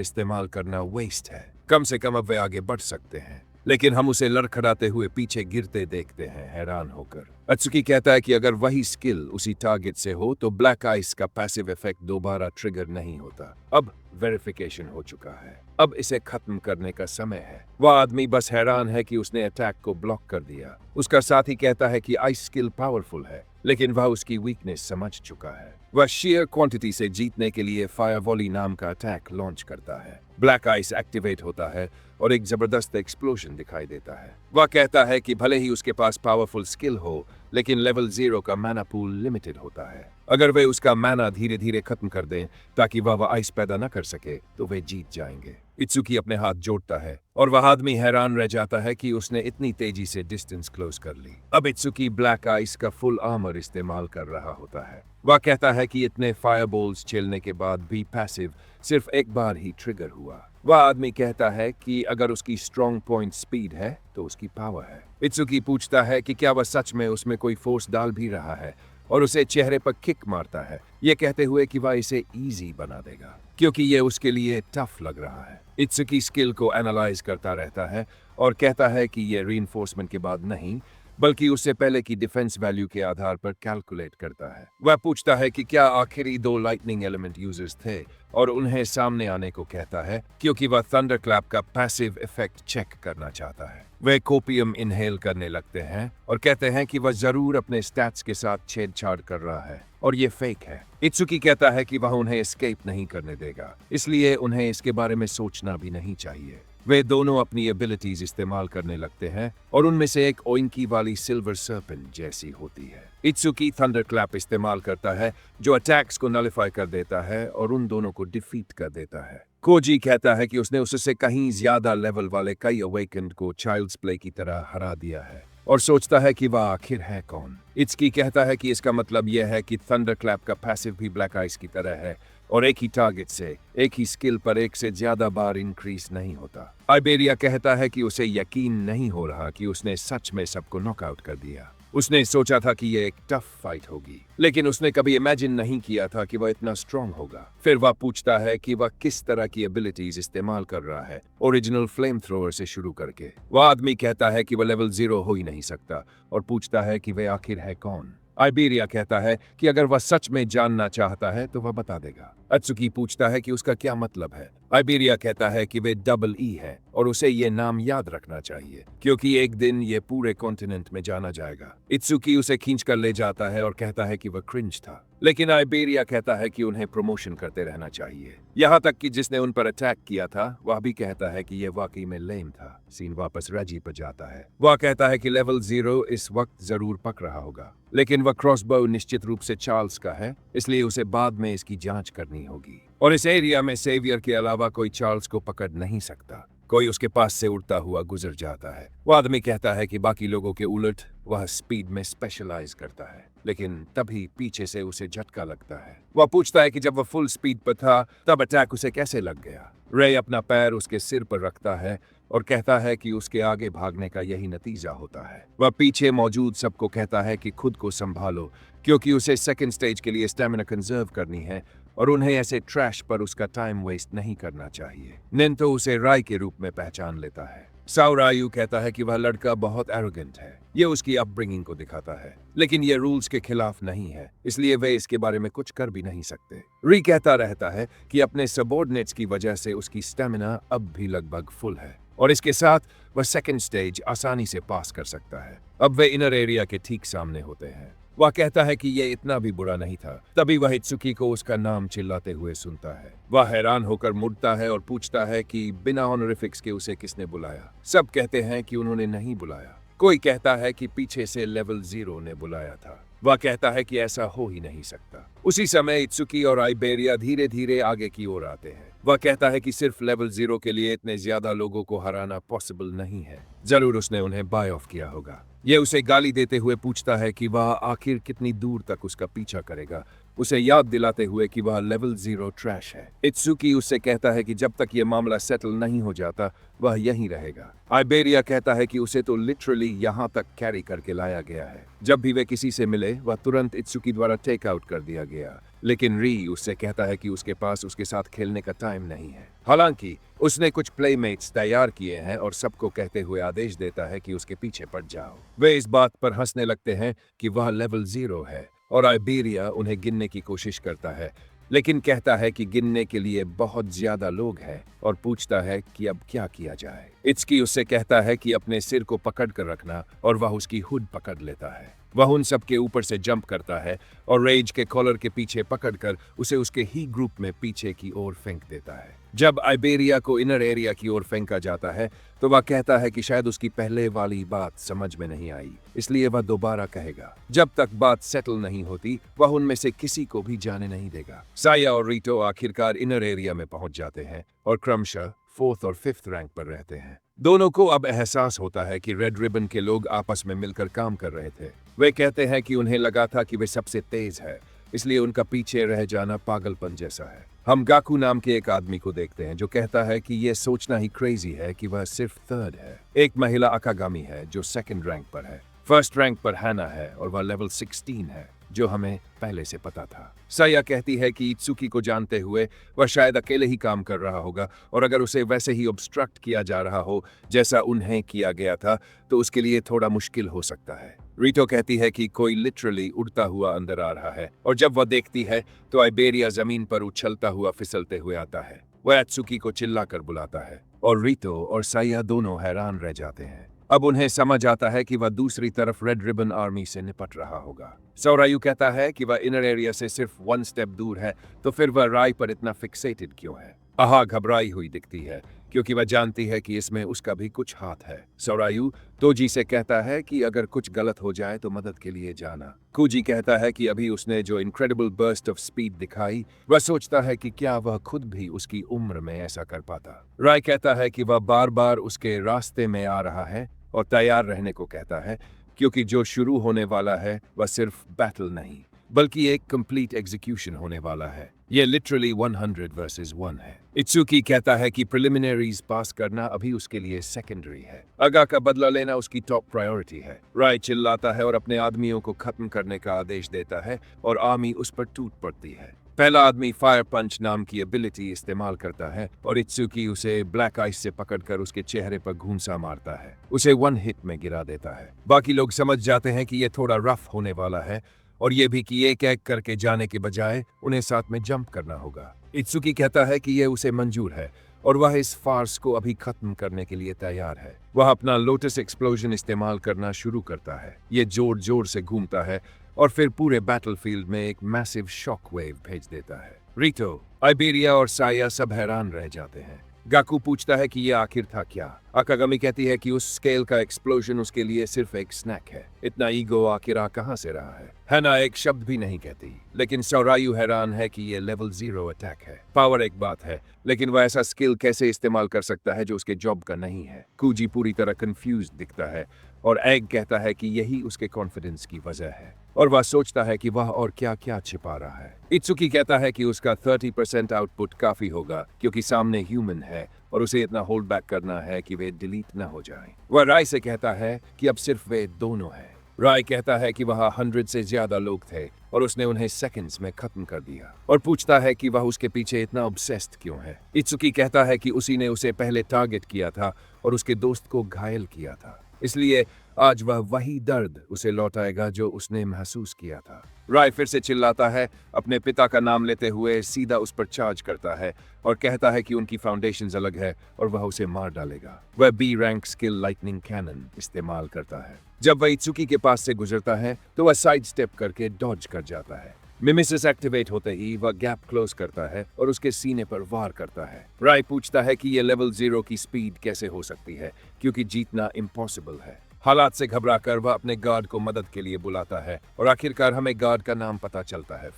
इस्तेमाल करना वेस्ट है। कम से कम अब वे आगे बढ़ सकते हैं, लेकिन हम उसे लड़खड़ाते हुए पीछे गिरते देखते हैं हैरान होकर। अत्सुकी कहता है कि अगर वही स्किल उसी टारगेट से हो तो ब्लैक आइस का पैसिव इफेक्ट दोबारा ट्रिगर नहीं होता। अब वेरिफिकेशन हो चुका है, अब इसे खत्म करने का समय है। वह आदमी बस हैरान है कि उसने अटैक को ब्लॉक कर दिया। उसका साथी कहता है कि आइस स्किल पावरफुल है, लेकिन वह उसकी वीकनेस समझ चुका है। वह शेयर क्वांटिटी से जीतने के लिए फायर वॉली नाम का अटैक लॉन्च करता है। ब्लैक आइस एक्टिवेट होता है और एक जबरदस्त एक्सप्लोजन दिखाई देता है। वह कहता है कि भले ही उसके पास पावरफुल स्किल हो, लेकिन लेवल 0 का मैना पूल लिमिटेड होता है। अगर वे उसका मैना धीरे धीरे खत्म कर दें ताकि वह आइस पैदा न कर सके तो वे जीत जाएंगे। इत्सुकी अपने हाथ जोड़ता है और वह आदमी हैरान रह जाता है कि उसने इतनी तेजी से डिस्टेंस क्लोज कर ली। अब इत्सुकी ब्लैक आइस का फुल आर्मर इस्तेमाल कर रहा होता है। वह कहता है कि इतने फायरबॉल्स झेलने के बाद भी पैसिव सिर्फ एक बार ही ट्रिगर हुआ। वह आदमी कहता है कि अगर उसकी स्ट्रॉन्ग पॉइंट स्पीड है तो उसकी पावर है। इत्सुकी पूछता है कि क्या वह सच में उसमें कोई फोर्स डाल भी रहा है और उसे चेहरे पर किक मारता है, ये कहते हुए कि वह इसे इजी बना देगा क्योंकि ये उसके लिए टफ लग रहा है। इत्सुकी स्किल को एनालाइज करता रहता है और कहता है कि ये रीइंफोर्समेंट के बाद नहीं, बल्कि उससे पहले की डिफेंस वैल्यू के आधार पर कैलकुलेट करता है। वह पूछता है कि क्या आखिरी 2 लाइटनिंग एलिमेंट यूजर्स थे और उन्हें सामने आने को कहता है क्योंकि वह थंडरक्लैप का पैसिव इफेक्ट चेक करना चाहता है। वे कोपियम इनहेल करने लगते हैं और कहते हैं कि वह जरूर अपने स्टैट्स के साथ छेड़छाड़ कर रहा है और ये फेक है। इत्सुकी कहता है कि वह उन्हें एस्केप नहीं करने देगा, इसलिए उन्हें इसके बारे में सोचना भी नहीं चाहिए। वे दोनों अपनी एबिलिटीज इस्तेमाल करने लगते हैं और उनमें से एक ओइंकी वाली सिल्वर सर्पेंट जैसी होती है। इत्सुकी थंडरक्लैप इस्तेमाल करता है जो अटैक्स को नलिफाई कर देता है और उन दोनों को डिफीट कर देता है। कोजी कहता है कि उसने उससे कहीं ज्यादा लेवल वाले कई अवेकेंड को चाइल्ड्स प्ले की तरह हरा दिया है और सोचता है कि वह आखिर है कौन। इत्सुकी कहता है कि इसका मतलब यह है कि थंडरक्लैप का पैसिव भी ब्लैक आइस की तरह है और एक ही टारगेट से एक ही स्किल पर एक से ज्यादा बार इंक्रीज नहीं होता। आइबेरिया कहता है कि उसे यकीन नहीं हो रहा कि उसने सच में सबको नॉकआउट कर दिया। उसने सोचा था कि यह एक टफ फाइट होगी, लेकिन उसने कभी इमेजिन नहीं किया था कि वह इतना स्ट्रांग होगा। फिर वह पूछता है कि वह किस तरह की एबिलिटीज इस्तेमाल कर रहा है, ओरिजिनल फ्लेम थ्रोअर से शुरू करके। वह आदमी कहता है कि वह लेवल 0 हो ही नहीं सकता और पूछता है कि वह आखिर है कौन। आइबेरिया कहता है कि अगर वह सच में जानना चाहता है तो वह बता देगा। अत्सुकी पूछता है कि उसका क्या मतलब है। आइबेरिया कहता है कि वे डबल ई है और उसे ये नाम याद रखना चाहिए क्योंकि एक दिन ये पूरे कॉन्टिनेंट में जाना जाएगा। इत्सुकी उसे खींचकर ले जाता है और कहता है कि वह क्रिंज था, लेकिन आइबेरिया कहता है कि उन्हें प्रमोशन करते रहना चाहिए। यहाँ तक कि जिसने उन पर अटैक किया था वह भी कहता है कि यह वाकई में लेम था। सीन वापस रेजी पर जाता है। वह कहता है कि लेवल 0 इस वक्त जरूर पक रहा होगा, लेकिन वह क्रॉसबो निश्चित रूप से चार्ल्स का है, इसलिए उसे बाद में इसकी जांच करनी होगी। और इस एरिया में सेवियर के अलावा कोई चार्ल्स को पकड़ नहीं सकता। कोई उसके पास से उड़ता हुआ गुजर जाता है। वह आदमी कहता है कि बाकी लोगों के उलट वह स्पीड में स्पेशलाइज करता है, लेकिन तभी पीछे से उसे झटका लगता है। वह पूछता है कि जब वह फुल स्पीड पर था तब अटैक उसे कैसे लग गया। रे अपना पैर उसके सिर पर रखता है और कहता है कि उसके आगे भागने का यही नतीजा होता है। वह पीछे मौजूद सबको कहता है कि खुद को संभालो क्योंकि उसे सेकंड स्टेज के लिए स्टेमिना कंजर्व करनी है और उन्हें ऐसे ट्रैश पर उसका टाइम वेस्ट नहीं करना चाहिए। नेंतो उसे राय के रूप में पहचान लेता है। साउरायु कहता है कि वह लड़का बहुत एरोगेंट है। ये उसकी अपब्रिंगिंग को दिखाता है, लेकिन ये रूल्स के खिलाफ नहीं है, इसलिए वे इसके बारे में कुछ कर भी नहीं सकते। री कहता रहता है कि अपने सबॉर्डिनेट्स की वजह से उसकी स्टेमिना अब भी लगभग फुल है। और इसके साथ वह सेकंड स्टेज आसानी से पास कर सकता है। अब वे इनर एरिया के ठीक सामने होते हैं। वह कहता है कि यह इतना भी बुरा नहीं था। तभी वह इत्सुकी को उसका नाम चिल्लाते हुए सुनता है। वह हैरान होकर मुड़ता है और पूछता है कि बिना ऑनरिफिक्स के उसे किसने बुलाया। सब कहते हैं कि उन्होंने नहीं बुलाया। कोई कहता है कि पीछे से लेवल 0 ने बुलाया था। वह कहता है कि ऐसा हो ही नहीं सकता। उसी समय इत्सुकी और आइबेरिया धीरे धीरे आगे की ओर आते हैं। वह कहता है कि सिर्फ लेवल 0 के लिए इतने ज्यादा लोगों को हराना पॉसिबल नहीं है। जरूर उसने उन्हें बाय ऑफ किया होगा। ये उसे गाली देते हुए पूछता है कि वह आखिर कितनी दूर तक उसका पीछा करेगा, उसे याद दिलाते हुए कि वह लेवल 0 ट्रैश है। इत्सुकी उससे कहता है कि जब तक ये मामला सेटल नहीं हो जाता वह यहीं रहेगा। आइबेरिया कहता है कि उसे तो लिटरली यहाँ तक कैरी करके लाया गया है। जब भी वे किसी से मिले वह तुरंत इत्सुकी द्वारा टेक आउट कर दिया गया। लेकिन री उससे कहता है कि उसके पास उसके साथ खेलने का टाइम नहीं है। हालांकि उसने कुछ प्लेमेट्स तैयार किए हैं और सबको कहते हुए आदेश देता है कि उसके पीछे पड़ जाओ। वे इस बात पर हंसने लगते हैं कि वह लेवल 0 है और आइबेरिया उन्हें गिनने की कोशिश करता है, लेकिन कहता है कि गिनने के लिए बहुत ज्यादा लोग हैं और पूछता है कि अब क्या किया जाए। इत्सुकी उससे कहता है कि अपने सिर को पकड़ कर रखना और वह उसकी हुड पकड़ लेता है। वह उन सब के ऊपर से जंप करता है और रेज के कॉलर के पीछे पकड़कर उसे उसके ही ग्रुप में पीछे की ओर फेंक देता है। जब आइबेरिया को इनर एरिया की ओर फेंका जाता है तो वह कहता है कि शायद उसकी पहले वाली बात समझ में नहीं आई, इसलिए वह दोबारा कहेगा। जब तक बात सेटल नहीं होती वह उनमें से किसी को भी जाने नहीं देगा। साया और रीटो आखिरकार इनर एरिया में पहुंच जाते हैं और क्रमशः 4th और 5th रैंक पर रहते हैं। दोनों को अब एहसास होता है कि रेड रिबन के लोग आपस में मिलकर काम कर रहे थे। वे कहते हैं कि उन्हें लगा था कि वे सबसे तेज है, इसलिए उनका पीछे रह जाना पागलपन जैसा है। हम गाकू नाम के एक आदमी को देखते हैं जो कहता है कि यह सोचना ही क्रेजी है कि वह सिर्फ 3rd है। एक महिला अकागामी है जो 2nd रैंक पर है। 1st रैंक पर हैना है और वह लेवल 16 है, जो हमें पहले से पता था। साया कहती है कि इत्सुकी को जानते हुए वह शायद अकेले ही काम कर रहा होगा और अगर उसे वैसे ही ऑब्स्ट्रक्ट किया जा रहा हो जैसा उन्हें किया गया था तो उसके लिए थोड़ा मुश्किल हो सकता है। रीटो कहती है कि कोई लिटरली उड़ता हुआ अंदर आ रहा है और जब वह देखती है तो आइबेरिया जमीन पर उछलता हुआ फिसलते हुए आता है। वह इत्सुकी को चिल्लाकर बुलाता है और रीटो और साया दोनों हैरान रह जाते हैं। अब उन्हें समझ आता है कि वह दूसरी तरफ रेड रिबन आर्मी से निपट रहा होगा। सौरायु कहता है कि वह इनर एरिया से सिर्फ 1 स्टेप दूर है, तो फिर वह राय पर इतना फिक्सेटेड क्यों है। आहा घबराई हुई दिखती है क्योंकि वह जानती है कि इसमें उसका भी कुछ हाथ है। सौरायु तोजी से कहता है कि अगर कुछ गलत हो जाए तो मदद के लिए जाना। कुजी कहता है कि अभी उसने जो इनक्रेडिबल बर्स्ट ऑफ स्पीड दिखाई वह सोचता है कि क्या वह खुद भी उसकी उम्र में ऐसा कर पाता। राय कहता है कि वह बार बार उसके रास्ते में आ रहा है और तैयार रहने को कहता है क्योंकि जो शुरू होने वाला है वह सिर्फ बैटल नहीं बल्कि एक कंप्लीट एग्जीक्यूशन होने वाला है। ये लिटरली 100 वर्सेस 1 है। इत्सुकी कहता है कि प्रिलिमिनरीज पास करना अभी उसके लिए सेकेंडरी है। अगा का बदला लेना उसकी टॉप प्रायोरिटी है। राय चिल्लाता है और अपने आदमियों को खत्म करने का आदेश देता है और आर्मी उस पर टूट पड़ती है। पहला आदमी फायर पंच नाम की एबिलिटी इस्तेमाल करता है और इत्सुकी उसे ब्लैक आइस से पकड़कर उसके चेहरे पर घूंसा मारता है, उसे 1 हिट में गिरा देता है। बाकी लोग समझ जाते हैं कि यह थोड़ा रफ होने वाला है और यह भी कि एक एक करके जाने के बजाय उन्हें साथ में जंप करना होगा। इत्सुकी कहता है कि यह उसे मंजूर है और वह इस फार्स को अभी खत्म करने के लिए तैयार है। वह अपना लोटस एक्सप्लोजन इस्तेमाल करना शुरू करता है। ये जोर जोर से घूमता है और फिर पूरे बैटलफील्ड में एक मैसिव शॉक वेव भेज देता है। रीटो, आइबेरिया और साया सब हैरान रह जाते हैं। गाकू पूछता है कि यह आखिर था क्या। अकागामी कहती है कि उस स्केल का एक्सप्लोजन उसके लिए सिर्फ एक स्नैक है। इतना ईगो आखिर आ कहां से रहा है। हैना एक शब्द भी नहीं कहती, लेकिन सौरायु हैरान है कि यह लेवल 0 अटैक है। पावर एक बात है, लेकिन वह ऐसा स्किल कैसे इस्तेमाल कर सकता है जो उसके जॉब का नहीं है। कुजी पूरी तरह कंफ्यूज दिखता है और एग कहता है कि यही उसके कॉन्फिडेंस की वजह है और वह सोचता है कि वह और क्या क्या छिपा रहा है। इत्सुकी कहता है कि उसका 30% आउटपुट काफी होगा क्योंकि सामने ह्यूमन है और उसे इतना होल्ड बैक करना है कि वे डिलीट न हो जाएं। वह राय से कहता है कि अब सिर्फ वे दोनों हैं। राय कहता है कि वहाँ 100 से ज्यादा लोग थे और उसने उन्हें सेकंड्स में खत्म कर दिया और पूछता है कि वह उसके पीछे इतना ऑब्सेस्ड क्यों है। इत्सुकी कहता है कि उसी ने उसे पहले टारगेट किया था और उसके दोस्त को घायल किया था, इसलिए आज वह वही दर्द उसे लौटाएगा जो उसने महसूस किया था। राय फिर से चिल्लाता है, अपने पिता का नाम लेते हुए सीधा उस पर चार्ज करता है और कहता है कि उनकी फाउंडेशंस अलग है और वह उसे मार डालेगा। वह B rank skill lightning cannon इस्तेमाल करता है। जब वह इत्सुकी के पास से गुजरता है तो वह साइड स्टेप करके डॉज कर जाता है। मिमेसिस एक्टिवेट होते ही वह गैप क्लोज करता है और उसके सीने पर वार करता है। राय पूछता है कि यह लेवल 0 की स्पीड कैसे हो सकती है, क्योंकि जीतना इम्पॉसिबल है। हालात से घबराकर वह अपने गार्ड को मदद के लिए बुलाता है और आखिरकार हमें गार्ड का नाम पता चलता है,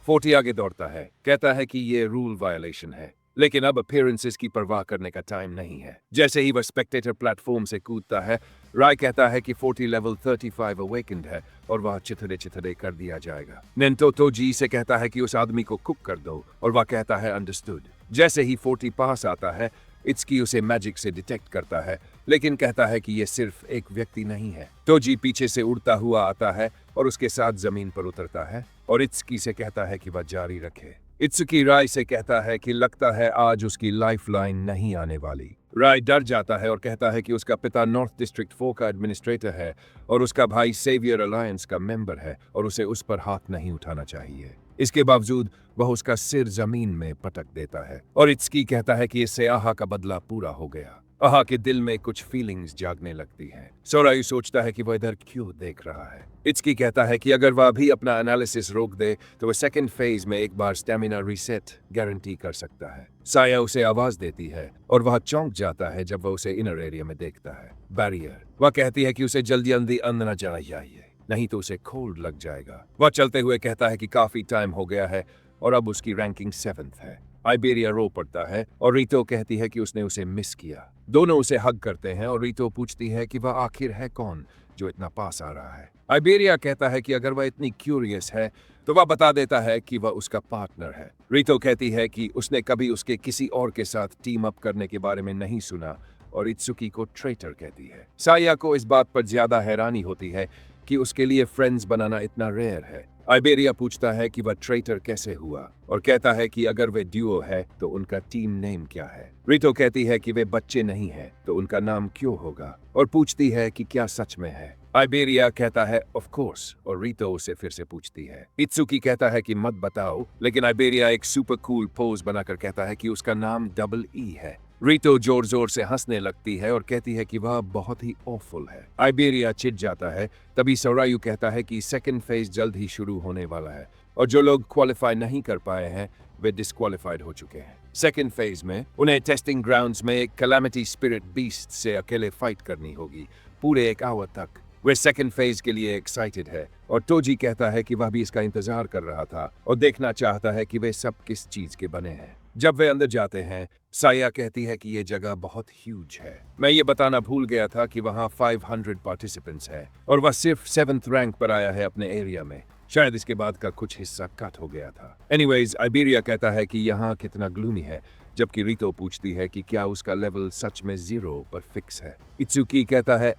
40 आगे दौड़ता है, कहता है कि ये रूल वायलेशन है, लेकिन अब अपीयरेंसेस की परवाह करने का टाइम नहीं है। जैसे ही वह स्पेक्टेटर प्लेटफॉर्म से कूदता है, राय कहता है कि 40 लेवल 35 अवेकेंड है और वह चिथड़े चिथड़े कर दिया जाएगा। नेंटो तोजी से कहता है कि उस आदमी को कुक कर दो और वह कहता है अंडरस्टूड। जैसे ही 40 पास आता है, इत्सुकी उसे मैजिक से डिटेक्ट करता है, लेकिन कहता है कि यह सिर्फ एक व्यक्ति नहीं है। तोजी पीछे से उड़ता हुआ आता है और उसके साथ जमीन पर उतरता है और इत्सुकी से कहता है कि वह जारी रखे। इत्सुकी राय से कहता है कि लगता है आज उसकी लाइफलाइन नहीं आने वाली। राय डर जाता है और कहता है कि उसका पिता नॉर्थ डिस्ट्रिक्ट 4 का एडमिनिस्ट्रेटर है और उसका भाई सेवियर अलायंस का मेंबर है और उसे उस पर हाथ नहीं उठाना चाहिए। इसके बावजूद वह उसका सिर जमीन में पटक देता है और इत्सुकी कहता है कि इससे आहा का बदला पूरा हो गया। आहा के दिल में कुछ फीलिंग्स जागने लगती हैं। सोरायु सोचता है कि वह इधर क्यों देख रहा है। इत्सुकी कहता है कि अगर वह भी अपना एनालिसिस रोक दे तो वह सेकंड फेज में एक बार स्टेमिना रीसेट गारंटी कर सकता है। साया उसे आवाज देती है और वह चौंक जाता है जब वह उसे इनर एरिया में देखता है। बैरियर। वह कहती है कि उसे जल्दी अंदर जाना चाहिए, नहीं तो उसे कोल्ड लग जाएगा। वह चलते हुए कहता है कि काफी टाइम हो गया है और अब उसकी रैंकिंग 7th है। आइबेरिया रो पड़ता है और रीतो कहती है कि उसने उसे मिस किया। दोनों उसे हग करते हैं और रीतो पूछती है कि वह आखिर है कौन जो इतना पास आ रहा है। आइबेरिया कहता है कि अगर वह इतनी क्यूरियस है तो वह बता देता है कि वह उसका पार्टनर है। रीतो कहती है कि उसने कभी उसके किसी और के साथ टीम अप करने के बारे में नहीं सुना और इत्सुकी को ट्रेटर कहती है। साया को इस बात पर ज्यादा हैरानी होती है कि उसके लिए फ्रेंड्स बनाना इतना रेयर है। आइबेरिया पूछता है कि वह ट्रेटर कैसे हुआ और कहता है कि अगर वे ड्यूओ है तो उनका टीम नेम क्या है। रीतो कहती है कि वे बच्चे नहीं हैं तो उनका नाम क्यों होगा और पूछती है कि क्या सच में है। आइबेरिया कहता है ऑफ कोर्स और रीतो उसे फिर से पूछती है। इत्सुकी कहता है कि मत बताओ, लेकिन आइबेरिया एक सुपर कूल पोज बनाकर कहता है कि उसका नाम EE है। रीतो जोर जोर से हंसने लगती है और कहती है कि वह बहुत ही ऑफुल है। आइबेरिया चिढ़ जाता है। तभी सोरायु कहता है कि सेकंड फेज जल्द ही शुरू होने वाला है और जो लोग क्वालिफाई नहीं कर पाए हैं वे डिस्क्वालिफाइड हो चुके हैं। सेकंड फेज में उन्हें टेस्टिंग ग्राउंड्स में एक कैलामिटी स्पिरिट बीस्ट से अकेले फाइट करनी होगी पूरे 1 आवर तक। वे सेकंड फेज के लिए एक्साइटेड है और तोजी कहता है कि वह भी इसका इंतजार कर रहा था और देखना चाहता है कि वे सब किस चीज के बने हैं। जब वे अंदर जाते हैं, साया कहती है कि ये जगह बहुत ह्यूज है। मैं ये बताना भूल गया था कि वहाँ 500 पार्टिसिपेंट्स है और वह सिर्फ 7th रैंक पर आया है अपने एरिया में। शायद इसके बाद का कुछ हिस्सा कट हो गया था। एनीवेज, आइबेरिया कहता है कि यहाँ कितना ग्लूमी है, जबकि रीतो पूछती है कि क्या उसका लेवल सच में 0 पर फिक्स है। इत्सुकी कहता है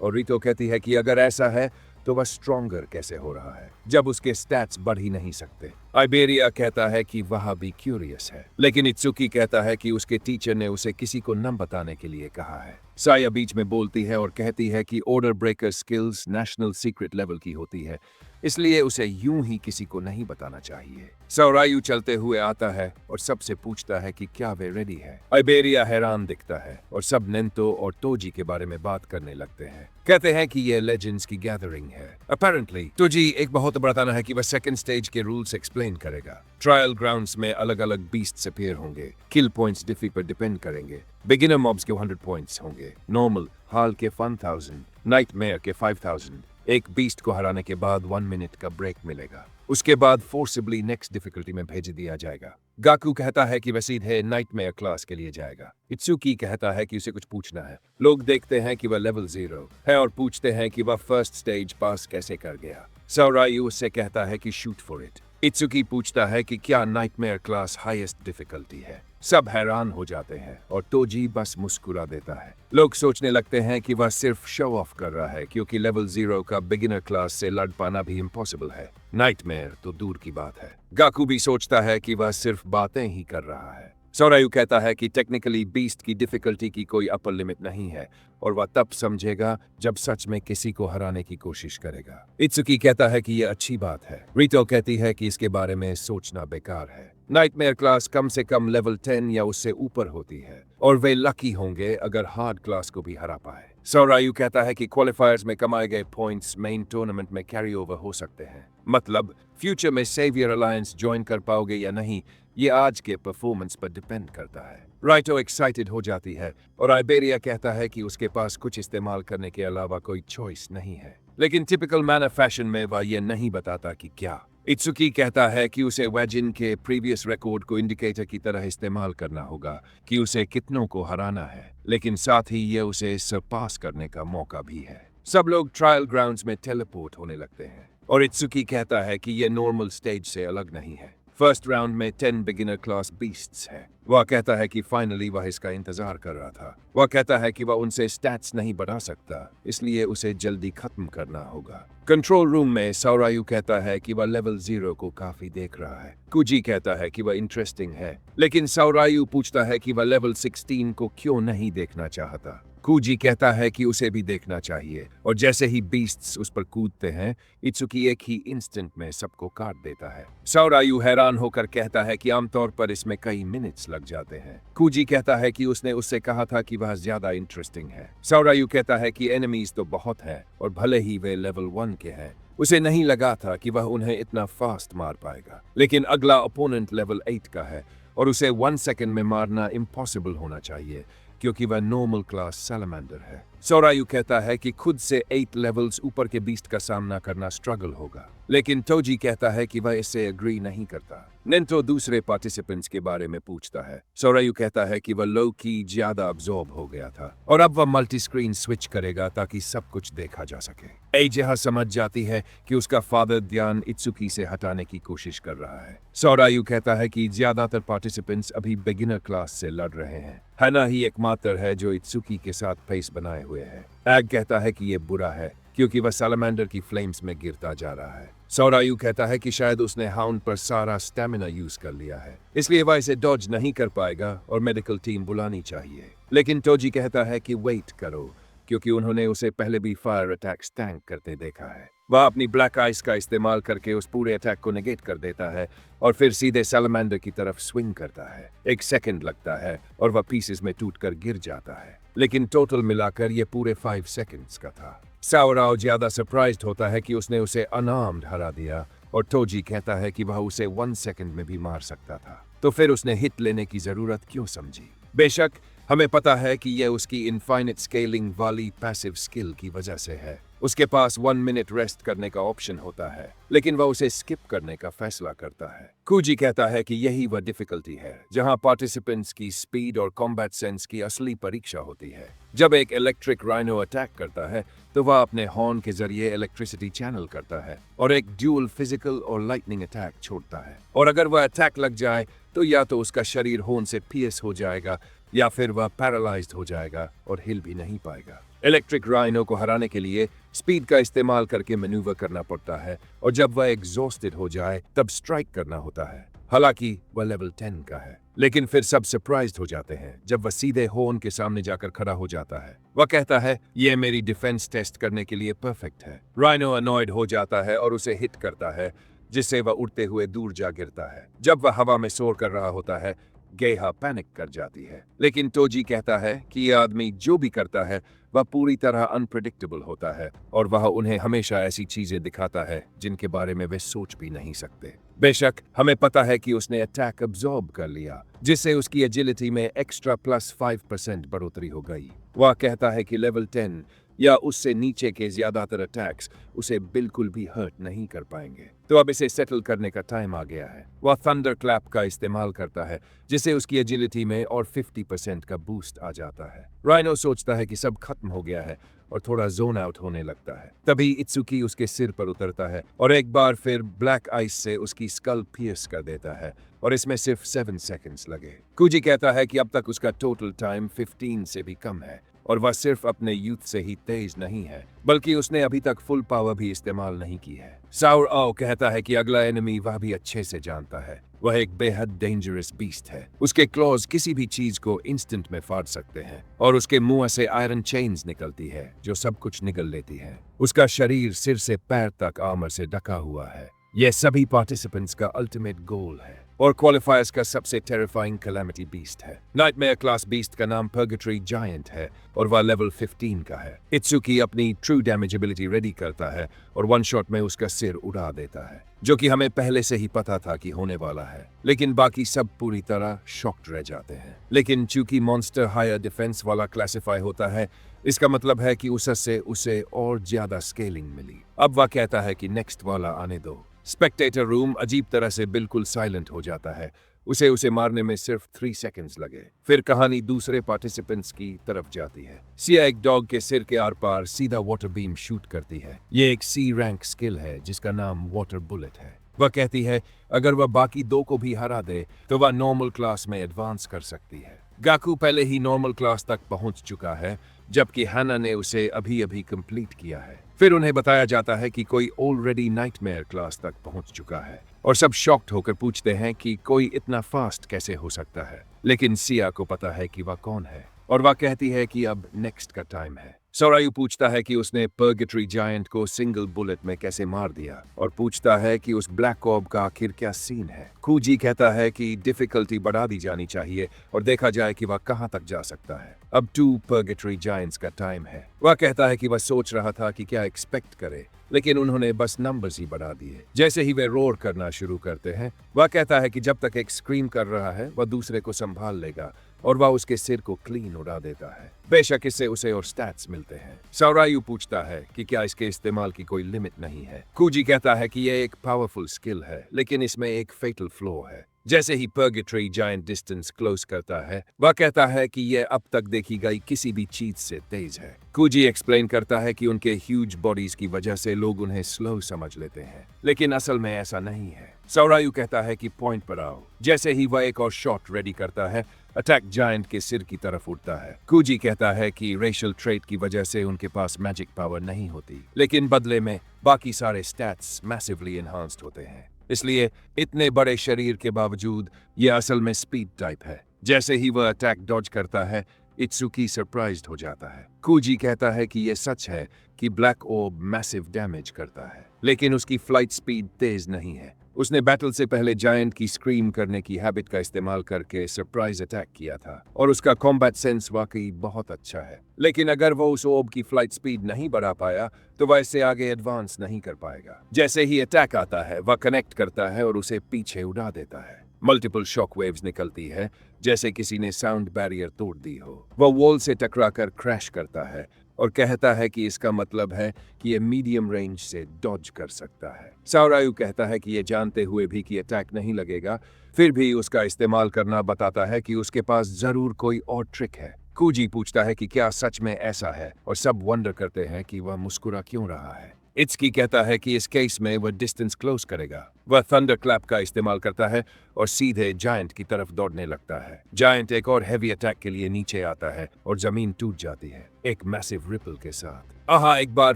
और रीतो कहती है कि अगर ऐसा है तो वह स्ट्रॉन्गर कैसे हो रहा है जब उसके स्टैट्स बढ़ ही नहीं सकते। आइबेरिया कहता है कि वह भी क्यूरियस है, लेकिन इत्सुकी कहता है कि उसके टीचर ने उसे किसी को न बताने के लिए कहा है। साया बीच में बोलती है और कहती है कि order breaker skills national secret level की होती है, इसलिए उसे यूं ही किसी को नहीं बताना चाहिए। सोरायु चलते हुए आता है और सबसे पूछता है कि क्या वे रेडी है। आइबेरिया हैरान दिखता है और सब नेंतो और तोजी के बारे में बात करने लगते हैं। कहते हैं कि ये लेजेंड्स की गैदरिंग है। अपेरेंटली तोजी एक बहुत बताना है कि वह सेकंड स्टेज के रूल्स एक्सप्लेन करेगा। ट्रायल ग्राउंड्स में अलग अलग बीस्ट्स अपीयर होंगे। किल पॉइंट्स डिफी पर डिपेंड करेंगे। बिगिनर मॉब्स के 100 पॉइंट्स होंगे, नॉर्मल हाल के 1000, नाइटमेयर के 5000। एक बीस्ट को हराने के बाद 1 मिनट का ब्रेक मिलेगा। उसके बाद फोर्सिबली नेक्स्ट डिफिकल्टी में भेज दिया जाएगा। गाकू कहता है कि वह सीधे नाइटमेयर क्लास के लिए जाएगा। इत्सुकी कहता है कि उसे कुछ पूछना है। लोग देखते हैं कि वह लेवल 0 है और पूछते हैं कि वह फर्स्ट स्टेज पास कैसे कर गया। सोरायु उससे कहता है कि शूट फॉर इट। इत्सुकी पूछता है कि क्या नाइटमेयर क्लास हाईएस्ट डिफिकल्टी है। सब हैरान हो जाते हैं और तोजी बस मुस्कुरा देता है। लोग सोचने लगते हैं कि वह सिर्फ शो ऑफ कर रहा है, क्योंकि लेवल 0 का बिगिनर क्लास से लड़ पाना भी इम्पॉसिबल है। नाइटमेयर तो दूर की बात है। गाकू भी सोचता है कि वह सिर्फ बातें ही कर रहा है। सोरायु कहता है कि टेक्निकली बीस्ट की डिफिकल्टी की कोई अपर लिमिट नहीं है और वह तब समझेगा जब सच में किसी को हराने की कोशिश करेगा। इत्सुकी कहता है कि यह अच्छी बात है। रीतो कहती है कि इसके बारे में सोचना बेकार है। नाइटमेयर क्लास कम से कम लेवल 10 या उससे ऊपर होती है और वे लकी होंगे अगर हार्ड क्लास को भी हरा पाए। सोरायु कहता है कि क्वालिफायर्स में कमाए गए पॉइंट्स मेन टूर्नामेंट में कैरी ओवर हो सकते हैं। मतलब फ्यूचर में सेवियर अलायंस ज्वाइन कर पाओगे या नहीं, ये आज के परफॉर्मेंस पर डिपेंड करता है। राइटो एक्साइटेड हो जाती है और आइबेरिया कहता है कि उसके पास कुछ इस्तेमाल करने के अलावा कोई चॉइस नहीं है, लेकिन टिपिकल मैनर फैशन में वह ये नहीं बताता कि क्या। इत्सुकी कहता है कि उसे वेजिन के प्रीवियस रिकॉर्ड को इंडिकेटर की तरह इस्तेमाल करना होगा कि उसे कितनों को हराना है, लेकिन साथ ही ये उसे सरपास करने का मौका भी है। सब लोग ट्रायल ग्राउंड्स में टेलीपोर्ट होने लगते हैं और इत्सुकी कहता है कि ये नॉर्मल स्टेज से अलग नहीं है। फर्स्ट राउंड में 10 बिगिनर क्लास बीस्ट्स है। वह कहता है कि फाइनली वह इसका इंतजार कर रहा था। वह कहता है कि वह उनसे स्टैट्स नहीं बढ़ा सकता, इसलिए उसे जल्दी खत्म करना होगा। कंट्रोल रूम में सोरायु कहता है कि वह लेवल 0 को काफी देख रहा है। कुजी कहता है कि वह इंटरेस्टिंग है, लेकिन सोरायु पूछता है कि वह लेवल 16 को क्यों नहीं देखना चाहता। कुजी कहता है कि उसे भी देखना चाहिए और जैसे ही बीस्ट्स उस पर कूदते हैं, इत्सुकी एक ही इंस्टेंट में सबको काट देता है। सोरायु हैरान होकर कहता है कि आमतौर पर इसमें कई मिनट्स लग जाते हैं। कुजी कहता है कि उसने उससे कहा था कि वह ज्यादा इंटरेस्टिंग है। सोरायु कहता है कि एनिमीज तो बहुत हैं और भले ही वे लेवल 1 के हैं, उसे नहीं लगा था कि वह उन्हें इतना फास्ट मार पाएगा, लेकिन अगला ओपोनेंट लेवल 8 का है और उसे 1 सेकंड में मारना इम्पॉसिबल होना चाहिए क्योंकि वह नॉर्मल क्लास सैलमेंडर है। सोरायु कहता है कि खुद से 8 लेवल्स ऊपर के बीस्ट का सामना करना स्ट्रगल होगा, लेकिन टोजी कहता है कि वह इससे एग्री नहीं करता। नेंटो दूसरे पार्टिसिपेंट्स के बारे में पूछता है। सोरायु कहता है कि वह लो की ज्यादा अब्सॉर्ब हो गया था और अब वह मल्टी स्क्रीन स्विच करेगा ताकि सब कुछ देखा जा सके। एइजिहा समझ जाती है कि उसका फादर ध्यान इत्सुकी से हटाने की कोशिश कर रहा है। सोरायु कहता है कि ज्यादातर पार्टिसिपेंट्स अभी बिगिनर क्लास से लड़ रहे हैं। हाना ही एकमात्र है जो इत्सुकी के साथ फेस बनाए हुए है। एग कहता है कि यह बुरा है क्योंकि वह सैलमेंडर की फ्लेम्स में गिरता जा रहा है। सोरायु कहता है कि शायद उसने हाउंड पर सारा स्टैमिना यूज कर लिया है, इसलिए वह इसे डॉज नहीं कर पाएगा और मेडिकल टीम बुलानी चाहिए। लेकिन टोजी कहता है कि वेट करो, क्योंकि उन्होंने उसे पहले भी फायर अटैक्स टैंक करते देखा है। वह अपनी ब्लैक आइस का इस्तेमाल करके उस पूरे अटैक को नेगेट कर देता है और फिर सीधे सैलमेंडर की तरफ स्विंग करता है। 1 सेकंड लगता है और वह पीसेस में टूटकर गिर जाता है, लेकिन टोटल मिलाकर ये पूरे 5 सेकंड्स का था। सोरायु ज्यादा सरप्राइज्ड होता है कि उसने उसे अनआर्म्ड हरा दिया और टोजी कहता है कि वह उसे 1 सेकंड में भी मार सकता था, तो फिर उसने हिट लेने की जरूरत क्यों समझी। बेशक हमें पता है कि यह उसकी इनफाइनाइट स्केलिंग वाली पैसिव स्किल की वजह से है। उसके पास 1 मिनट रेस्ट करने का ऑप्शन होता है, लेकिन वह उसे स्किप करने का फैसला करता है। कुजी कहता है कि यही वह डिफिकल्टी है जहां पार्टिसिपेंट्स की स्पीड और कॉम्बैट सेंस की असली परीक्षा होती है। जब एक इलेक्ट्रिक राइनो अटैक करता है तो वह अपने हॉर्न के जरिए इलेक्ट्रिसिटी चैनल करता है और एक ड्यूल फिजिकल और लाइटनिंग अटैक छोड़ता है, और अगर वह अटैक लग जाए तो या तो उसका शरीर हॉर्न से पियर्स हो जाएगा या फिर वह पैरालाइज्ड हो जाएगा और हिल भी नहीं पाएगा। इलेक्ट्रिक राइनो को हराने के लिए स्पीड का इस्तेमाल करके मैन्यूवर करना पड़ता है और जब वह एग्जॉस्टेड हो जाए तब स्ट्राइक करना होता है। हालांकि वह लेवल 10 का है, लेकिन फिर सब सरप्राइज्ड हो जाते हैं जब वह सीधे हॉर्न के सामने जाकर खड़ा हो जाता है। वह कहता है यह मेरी डिफेंस टेस्ट करने के लिए परफेक्ट है। राइनो अनॉयड हो जाता है और उसे हिट करता है, जिससे वह उड़ते हुए दूर जा गिरता है। जब वह हवा में सोर कर रहा होता है, गेहा पैनिक कर जाती है, लेकिन टोजी कहता है कि यह आदमी जो भी करता है वह पूरी तरह अनप्रेडिक्टेबल होता है और वह उन्हें हमेशा ऐसी चीजें दिखाता है जिनके बारे में वे सोच भी नहीं सकते। बेशक हमें पता है कि उसने अटैक अब्सॉर्ब कर लिया, जिससे उसकी एजिलिटी में एक्स्ट्रा प्लस 5% बढ़ोतरी हो गई। वह कहता है कि लेवल 10 या उससे नीचे के ज्यादातर अटैक्स उसे बिल्कुल भी हर्ट नहीं कर पाएंगे, तो अब इसे सेटल करने का टाइम आ गया है। वह थंडर क्लैप का इस्तेमाल करता है, जिससे उसकी एजिलिटी में और 50% का बूस्ट आ जाता है। राइनो सोचता है कि सब खत्म हो गया है और थोड़ा जोन आउट होने लगता है। तभी इत्सुकी उसके सिर पर उतरता है और एक बार फिर ब्लैक आइस से उसकी स्कल पियर्स कर देता है और इसमें सिर्फ 7 सेकंड्स लगे। कुजी कहता है कि अब तक उसका टोटल टाइम 15 से भी कम है और वह सिर्फ अपने यूथ से ही तेज नहीं है, बल्कि उसने अभी तक फुल पावर भी इस्तेमाल नहीं की है। साउर आओ कहता है कि अगला एनिमी वह भी अच्छे से जानता है। वह एक बेहद डेंजरस बीस्ट है। उसके क्लॉज किसी भी चीज को इंस्टेंट में फाड़ सकते हैं और उसके मुंह से आयरन चेन्स निकलती है जो सब कुछ निगल लेती है। उसका शरीर सिर से पैर तक आर्मर से ढका हुआ है। यह सभी पार्टिसिपेंट्स का अल्टीमेट गोल है और क्वालिफायर्स का सबसे टेरिफाइंग कैलामिटी बीस्ट है। नाइटमेयर क्लास बीस्ट का नाम पर्गेटरी जायंट है और वह लेवल 15 का है। इत्सुकी अपनी ट्रू डैमेज एबिलिटी रेडी करता है और वन शॉट में उसका सिर उड़ा देता है, जो कि हमें पहले से ही पता था कि होने वाला है, लेकिन बाकी सब पूरी तरह शॉक्ड रह जाते हैं। लेकिन चूंकि मॉन्स्टर हायर डिफेंस वाला क्लासिफाई होता है, इसका मतलब है कि उससे उसे और ज्यादा स्केलिंग मिली। अब वह कहता है कि नेक्स्ट वाला आने दो। स्पेक्टेटर रूम अजीब तरह से बिल्कुल साइलेंट हो जाता है। उसे मारने में सिर्फ 3 सेकंड्स लगे। फिर कहानी दूसरे पार्टिसिपेंट्स की तरफ जाती है। सिया एक डॉग के सिर के आर पार सीधा वाटर बीम शूट करती है। ये एक सी रैंक स्किल है जिसका नाम वाटर बुलेट है। वह कहती है अगर वह बाकी 2 को भी हरा दे तो वह नॉर्मल क्लास में एडवांस कर सकती है। गाकू पहले ही नॉर्मल क्लास तक पहुंच चुका है, जबकि हाना ने उसे अभी अभी कंप्लीट किया है। फिर उन्हें बताया जाता है कि कोई ऑलरेडी नाइटमेयर क्लास तक पहुंच चुका है और सब शॉक्ड होकर पूछते हैं कि कोई इतना फास्ट कैसे हो सकता है। लेकिन सिया को पता है कि वह कौन है और वह कहती है कि अब नेक्स्ट का टाइम है। सोरायू पूछता है कि उसने पर्गेटरी जायंट को सिंगल बुलेट में कैसे मार दिया और पूछता है कि उस ब्लैक ऑर्ब का आखिर क्या सीन है। कुजी कहता है कि डिफिकल्टी बढ़ा दी जानी चाहिए और देखा जाए कि वह कहां तक जा सकता है। अब 2 पर्गेटरी जायंट्स का टाइम है। वह कहता है कि वह सोच रहा था कि क्या एक्सपेक्ट करे, लेकिन उन्होंने बस नंबर्स ही बढ़ा दिए। जैसे ही वे रोर करना शुरू करते हैं, वह कहता है कि जब तक एक स्क्रीम कर रहा है वह दूसरे को संभाल लेगा और वह उसके सिर को क्लीन उड़ा देता है। बेशक इससे उसे और स्टैट्स मिलते हैं। सौरायू पूछता है कि क्या इसके इस्तेमाल की कोई लिमिट नहीं है। कुजी कहता है कि यह एक पावरफुल स्किल है, लेकिन इसमें एक फेटल फ्लॉ है। जैसे ही पर्गेटरी जायंट डिस्टेंस क्लोज करता है, वह कहता है कि यह अब तक देखी गई किसी भी चीज से तेज है। कुजी एक्सप्लेन करता है कि उनके ह्यूज बॉडीज की वजह से लोग उन्हें स्लो समझ लेते हैं, लेकिन असल में ऐसा नहीं है। सौरायू कहता है कि पॉइंट पर आओ। जैसे ही वह एक और शॉट रेडी करता है, अटैक जायंट के सिर की तरफ उड़ता है। कुजी कहता है कि रेशियल ट्रेट की वजह से उनके पास मैजिक पावर नहीं होती, लेकिन बदले में बाकी सारे स्टैट्स मैसिवली एनहांस्ड होते हैं। इसलिए इतने बड़े शरीर के बावजूद यह असल में स्पीड टाइप है। जैसे ही वह अटैक डॉज करता है, इत्सुकी सरप्राइज्ड हो जाता है। कुजी कहता है कि यह सच है कि ब्लैक ऑर्ब मैसिव डैमेज करता है, लेकिन उसकी फ्लाइट स्पीड तेज नहीं है। उसने बैटल से पहले जायंट की स्क्रीम करने की हैबिट का इस्तेमाल करके सरप्राइज अटैक किया था और उसका कॉम्बैट सेंस वाकई बहुत अच्छा है। लेकिन अगर वो उस ऑर्ब की फ्लाइट स्पीड नहीं बढ़ा पाया तो वह इससे आगे एडवांस नहीं कर पाएगा। जैसे ही अटैक आता है, वह कनेक्ट करता है और उसे पीछे उड़ा देता है। मल्टीपल शॉक वेव्स निकलती है, जैसे किसी ने साउंड बैरियर तोड़ दी हो। वह वॉल से टकराकर क्रैश करता है और कहता है कि इसका मतलब है कि यह मीडियम रेंज से डॉज कर सकता है। सौरायू कहता है कि यह जानते हुए भी कि अटैक नहीं लगेगा, फिर भी उसका इस्तेमाल करना बताता है कि उसके पास जरूर कोई और ट्रिक है। कुजी पूछता है कि क्या सच में ऐसा है और सब वंडर करते हैं कि वह मुस्कुरा क्यों रहा है। इत्सुकी कहता है कि इस केस में वह डिस्टेंस क्लोज करेगा। वह थंडर क्लैप का इस्तेमाल करता है और सीधे जायंट की तरफ दौड़ने लगता है। जायंट एक और हेवी अटैक के लिए नीचे आता है और जमीन टूट जाती है, एक मैसिव रिपल के साथ। आहा एक बार